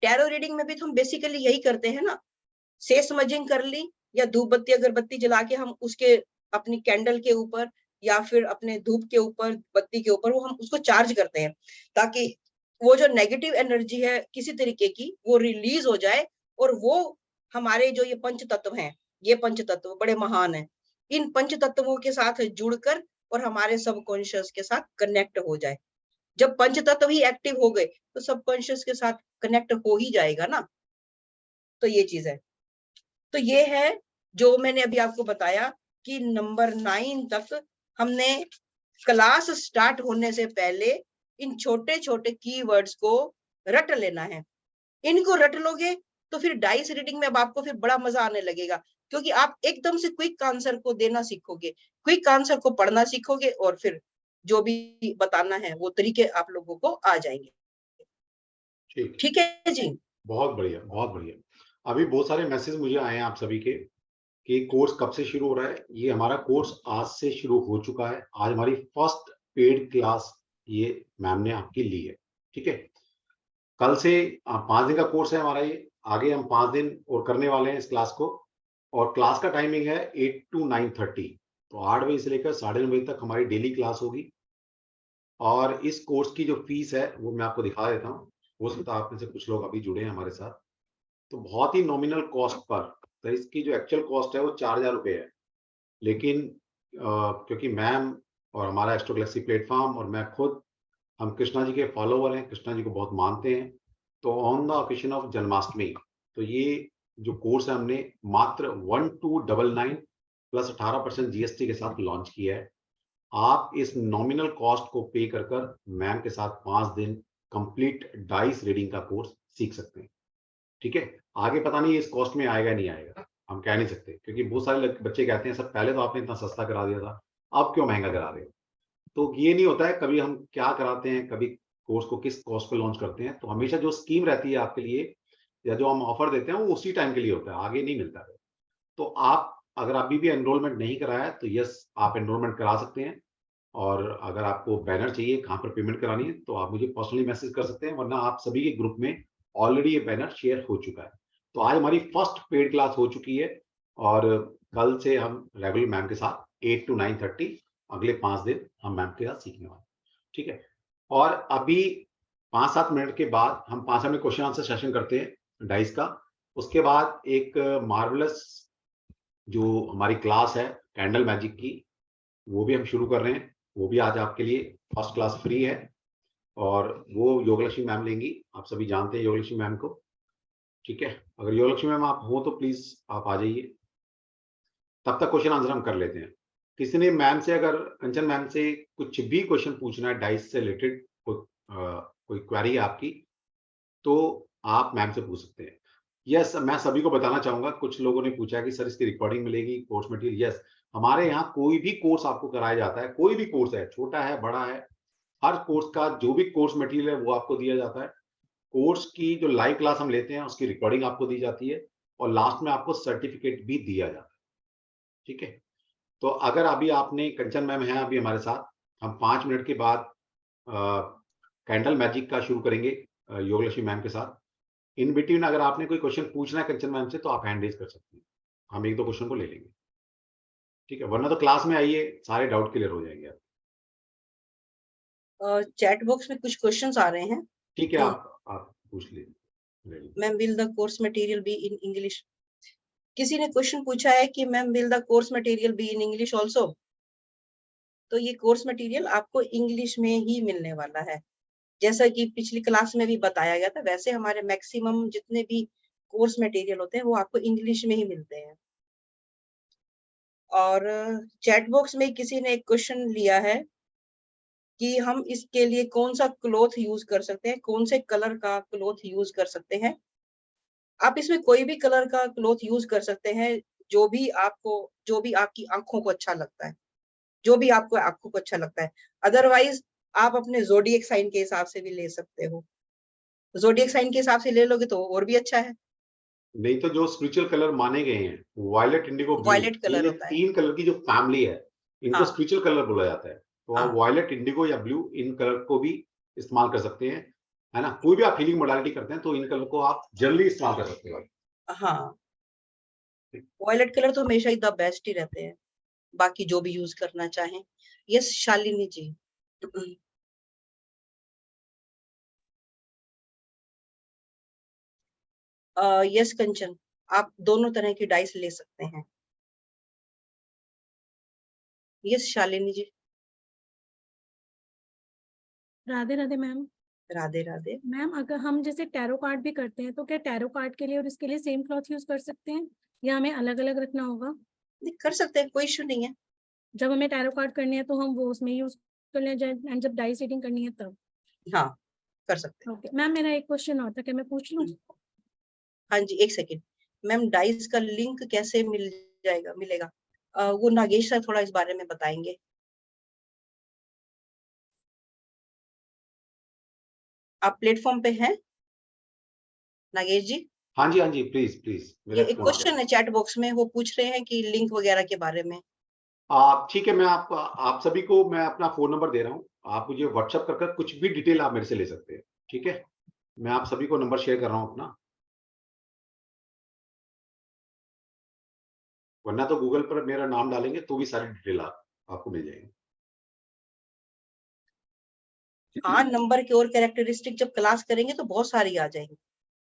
टैरो रीडिंग में भी तो हम बेसिकली यही करते हैं ना, से स्मजिंग कर ली या धूप बत्ती अगरबत्ती जला के हम उसके अपनी कैंडल के ऊपर या फिर अपने धूप के ऊपर, बत्ती के ऊपर, वो हम उसको चार्ज करते हैं ताकि वो जो नेगेटिव एनर्जी है किसी तरीके की वो रिलीज हो जाए, और वो हमारे जो ये पंच तत्व हैं, ये पंच तत्व बड़े महान हैं, इन पंच तत्वों के साथ जुड़कर और हमारे सबकॉन्शियस के साथ कनेक्ट हो जाए। जब पंच तत्व ही एक्टिव हो गए तो सबकॉन्शियस के साथ कनेक्ट हो ही जाएगा ना। तो ये चीज है। तो ये है जो मैंने अभी आपको बताया कि नंबर 9 तक हमने क्लास स्टार्ट होने से पहले इन छोटे छोटे कीवर्ड्स को रट लेना है। इनको रट लोगे तो फिर डाइस रीडिंग में अब आपको फिर बड़ा मजा आने लगेगा, क्योंकि आप एकदम से क्विक आंसर को देना सीखोगे, क्विक आंसर को पढ़ना सीखोगे, और फिर जो भी बताना है वो तरीके आप लोगों को आ जाएंगे। ठीक है जी, बहुत बढ़िया, बहुत बढ़िया। अभी बहुत सारे मैसेज मुझे आए हैं आप सभी के कि कोर्स कब से शुरू हो रहा है। ये हमारा कोर्स आज से शुरू हो चुका है। आज हमारी फर्स्ट पेड क्लास ये मैम ने आपकी ली है। ठीक है, कल से 5 दिन का कोर्स है हमारा ये। आगे हम 5 दिन और करने वाले हैं इस क्लास को, और क्लास का टाइमिंग है 8 to 9:30। तो 8 बजे से लेकर 9:30 बजे तक हमारी डेली क्लास होगी। और इस कोर्स की जो फीस है वो मैं आपको दिखा देता हूँ। हो सकता है आप में से कुछ लोग अभी जुड़े हैं हमारे साथ। तो बहुत ही नॉमिनल कॉस्ट पर, तो इसकी जो एक्चुअल कॉस्ट है वो 4,000 रुपये है। लेकिन क्योंकि मैम और हमारा एस्ट्रो गैलेक्सी प्लेटफॉर्म और मैं खुद, हम कृष्णा जी के फॉलोवर हैं, कृष्णा जी को बहुत मानते हैं। तो on the occasion of Janmashtami, तो ये जो कोर्स है हमने मात्र 1299 प्लस 18% जीएसटी के साथ लॉन्च किया है। आप इस नॉमिनल कॉस्ट को पे कर कर मैम के साथ 5 दिन कंप्लीट डाइस रीडिंग का कोर्स सीख सकते हैं। ठीक है, आगे पता नहीं इस कॉस्ट में आएगा नहीं आएगा, हम कह नहीं सकते, क्योंकि बहुत सारे बच्चे कहते हैं सर पहले तो आपने इतना सस्ता करा दिया था, अब क्यों महंगा करा रहे हो। तो ये नहीं होता है, कभी हम क्या कराते हैं, कभी कोर्स को किस कॉस्ट पे लॉन्च करते हैं, तो हमेशा जो स्कीम रहती है आपके लिए या जो हम ऑफर देते हैं वो उसी टाइम के लिए होता है, आगे नहीं मिलता है। तो आप अगर अभी भी एनरोलमेंट नहीं कराया है तो यस, आप एनरोलमेंट करा सकते हैं। और अगर आपको बैनर चाहिए कहाँ पर पेमेंट करानी है तो आप मुझे पर्सनली मैसेज कर सकते हैं, वरना आप सभी के ग्रुप में ऑलरेडी ये बैनर शेयर हो चुका है। तो आज हमारी फर्स्ट पेड क्लास हो चुकी है, और कल से हम रेगुलर मैम के साथ 8 to 9:30 अगले 5 दिन हम मैम के साथ सीखने वाले हैं। ठीक है, और अभी 5-7 मिनट के बाद हम 5 मिनट क्वेश्चन आंसर सेशन करते हैं डाइस का। उसके बाद एक मार्वलस जो हमारी क्लास है कैंडल मैजिक की, वो भी हम शुरू कर रहे हैं। वो भी आज आपके लिए फर्स्ट क्लास फ्री है, और वो योगलक्ष्मी मैम लेंगी। आप सभी जानते हैं योगलक्ष्मी मैम को। ठीक है, अगर योगलक्ष्मी मैम आप हो तो प्लीज आप आ जाइए, तब तक क्वेश्चन आंसर हम कर लेते हैं। किसी ने मैम से, अगर कंचन मैम से कुछ भी क्वेश्चन पूछना है डाइस से रिलेटेड, कोई क्वेरी है आपकी, तो आप मैम से पूछ सकते हैं। यस, मैं सभी को बताना चाहूंगा, कुछ लोगों ने पूछा है कि सर इसकी रिकॉर्डिंग मिलेगी, कोर्स मटेरियल। यस, हमारे यहाँ कोई भी कोर्स आपको कराया जाता है, कोई भी कोर्स है, छोटा है बड़ा है, हर कोर्स का जो भी कोर्स मटेरियल है वो आपको दिया जाता है। कोर्स की जो लाइव क्लास हम लेते हैं उसकी रिकॉर्डिंग आपको दी जाती है, और लास्ट में आपको सर्टिफिकेट भी दिया जाता है। ठीक है, तो अगर अभी आपने, कंचन मैम है अभी हमारे साथ, हम 5 मिनट के बाद कैंडल मैजिक का शुरू करेंगे योगलक्ष्मी मैम के साथ। इन बिटवीन अगर आपने कोई क्वेश्चन पूछना है कंचन मैम से तो आप हैंड रेज कर सकते हैं, हम 1-2 क्वेश्चन को ले लेंगे। ठीक है, वरना तो क्लास में आइए, सारे डाउट क्लियर हो जाएंगे। चैट बॉक्स में कुछ क्वेश्चंस आ रहे हैं। ठीक है, आप पूछ लीजिए। Ma'am, will the course material be in English? किसी ने क्वेश्चन पूछा है कि ma'am will the course material be in English also? तो ये कोर्स मटेरियल आपको इंग्लिश में ही मिलने वाला है। जैसा कि पिछली क्लास में भी बताया गया था, वैसे हमारे मैक्सिमम जितने भी कोर्स मटेरियल होते हैं वो आपको इंग्लिश में ही मिलते हैं। और चैट बॉक्स में किसी ने एक क्वेश्चन लिया है कि हम इसके लिए कौन सा क्लॉथ यूज कर सकते हैं, कौन से कलर का क्लॉथ यूज कर सकते हैं। आप इसमें कोई भी कलर का क्लॉथ यूज कर सकते हैं जो भी आपकी आंखों को अच्छा लगता है, जो भी आपको आंखों को अच्छा लगता है। अदरवाइज आप अपने ज़ोडिएक साइन के हिसाब से भी ले सकते हो। ज़ोडिएक साइन के हिसाब से ले लोगे तो और भी अच्छा है। नहीं तो जो स्पिरिचुअल कलर माने गए हैं, violet, indigo, blue, violet colour ये होता है। 3 कलर की जो फैमिली है, इनको हाँ, स्पिरिचुअल कलर बोला जाता है। तो आप हाँ, वायलेट, इंडिगो या ब्लू, इन कलर को भी इस्तेमाल कर सकते हैं, है ना? कोई भी आप हीलिंग मोडालिटी करते हैं तो इन कलर को आप जनरली इस्तेमाल कर सकते हो। हाँ। वायलेट कलर तो हमेशा ही द बेस्ट ही रहते हैं, बाकी जो भी यूज करना चाहें। यस शालिनी जी। यस कंचन, आप दोनों तरह की डाइस ले सकते हैं। यस शालिनी जी। राधे राधे मैम। राधे राधे। मैम अगर हम जैसे टैरो कार्ड भी करते हैं तो क्या टैरो कार्ड के लिए और इसके लिए सेम क्लॉथ यूज कर सकते हैं या हमें अलग अलग रखना होगा? नहीं, कर सकते हैं, कोई इशू नहीं है। जब हमें टैरो कार्ड करनी है तो हम वो उसमें यूज कर लें एंड जब डाइस रीडिंग करनी है तब? हाँ, कर सकते ओके मैम, मेरा एक क्वेश्चन और था, क्या मैं पूछ लूं? हैं। हाँ जी, एक सेकेंड। मैम डाइस का लिंक कैसे मिलेगा? वो नागेश सर थोड़ा इस बारे में बताएंगे। आप प्लेटफॉर्म पे हैं नागेश जी? हाँ जी, हाँ जी, प्लीज प्लीज, ये मेरा एक फोन आ क्वेश्चन है चैट बॉक्स में, वो पूछ रहे हैं कि लिंक वगैरह के बारे में। गया। ठीक है, मैं आप सभी को मैं अपना फोन नंबर दे रहा हूँ। आप मुझे व्हाट्सएप कर कुछ भी डिटेल आप मेरे से ले सकते हैं, ठीक है? मैं आप सभी को नंबर शेयर कर रहा हूँ अपना, वरना तो गूगल पर मेरा नाम डालेंगे तो भी सारी डिटेल आपको मिल जाएगी। हाँ, नंबर की और कैरेक्टरिस्टिक जब क्लास करेंगे तो बहुत सारी आ जाएंगी।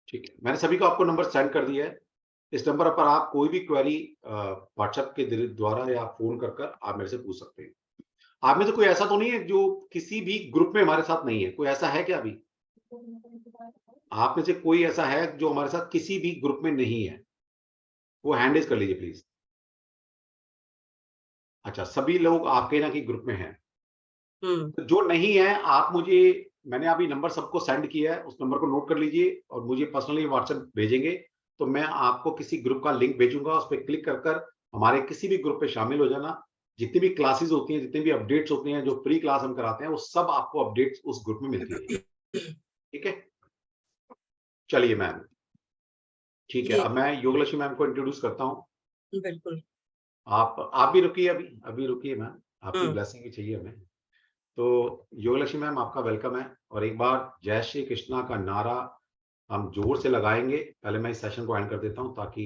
ठीक है, मैंने सभी को आपको नंबर सेंड कर दिया है। इस नंबर पर आप कोई भी क्वेरी व्हाट्सएप के द्वारा या फोन कर आप मेरे से पूछ सकते हैं। आप में से कोई ऐसा तो नहीं है जो किसी भी ग्रुप में हमारे साथ नहीं है? कोई ऐसा है क्या अभी? आप में से कोई ऐसा है जो हमारे साथ किसी भी ग्रुप में नहीं है? वो हैंड रेज कर लीजिए प्लीज। अच्छा, सभी लोग आपके ना कि ग्रुप में हैं। तो जो नहीं है, आप मुझे, मैंने अभी नंबर सबको सेंड किया है, उस नंबर को नोट कर लीजिए और मुझे पर्सनली व्हाट्सएप भेजेंगे, तो मैं आपको किसी ग्रुप का लिंक भेजूंगा। उस पर क्लिक कर हमारे किसी भी ग्रुप पे शामिल हो जाना। जितनी भी क्लासेस होती हैं, जितनी भी अपडेट्स होती हैं, जो फ्री क्लास हम कराते हैं, वो सब आपको अपडेट्स उस ग्रुप में मिलती रहेगी। ठीक है, चलिए मैम, ठीक है। ये अब मैं योगलक्ष्मी मैम को इंट्रोड्यूस करता हूँ। बिल्कुल। आप भी रुकिए, अभी रुकिए मैम, आपकी हम्म। ब्लेसिंग भी चाहिए हमें। तो योगलक्ष्मी मैम, आपका वेलकम है। और एक बार जय श्री कृष्णा का नारा हम जोर से लगाएंगे। पहले मैं इस सेशन को एंड कर देता हूं ताकि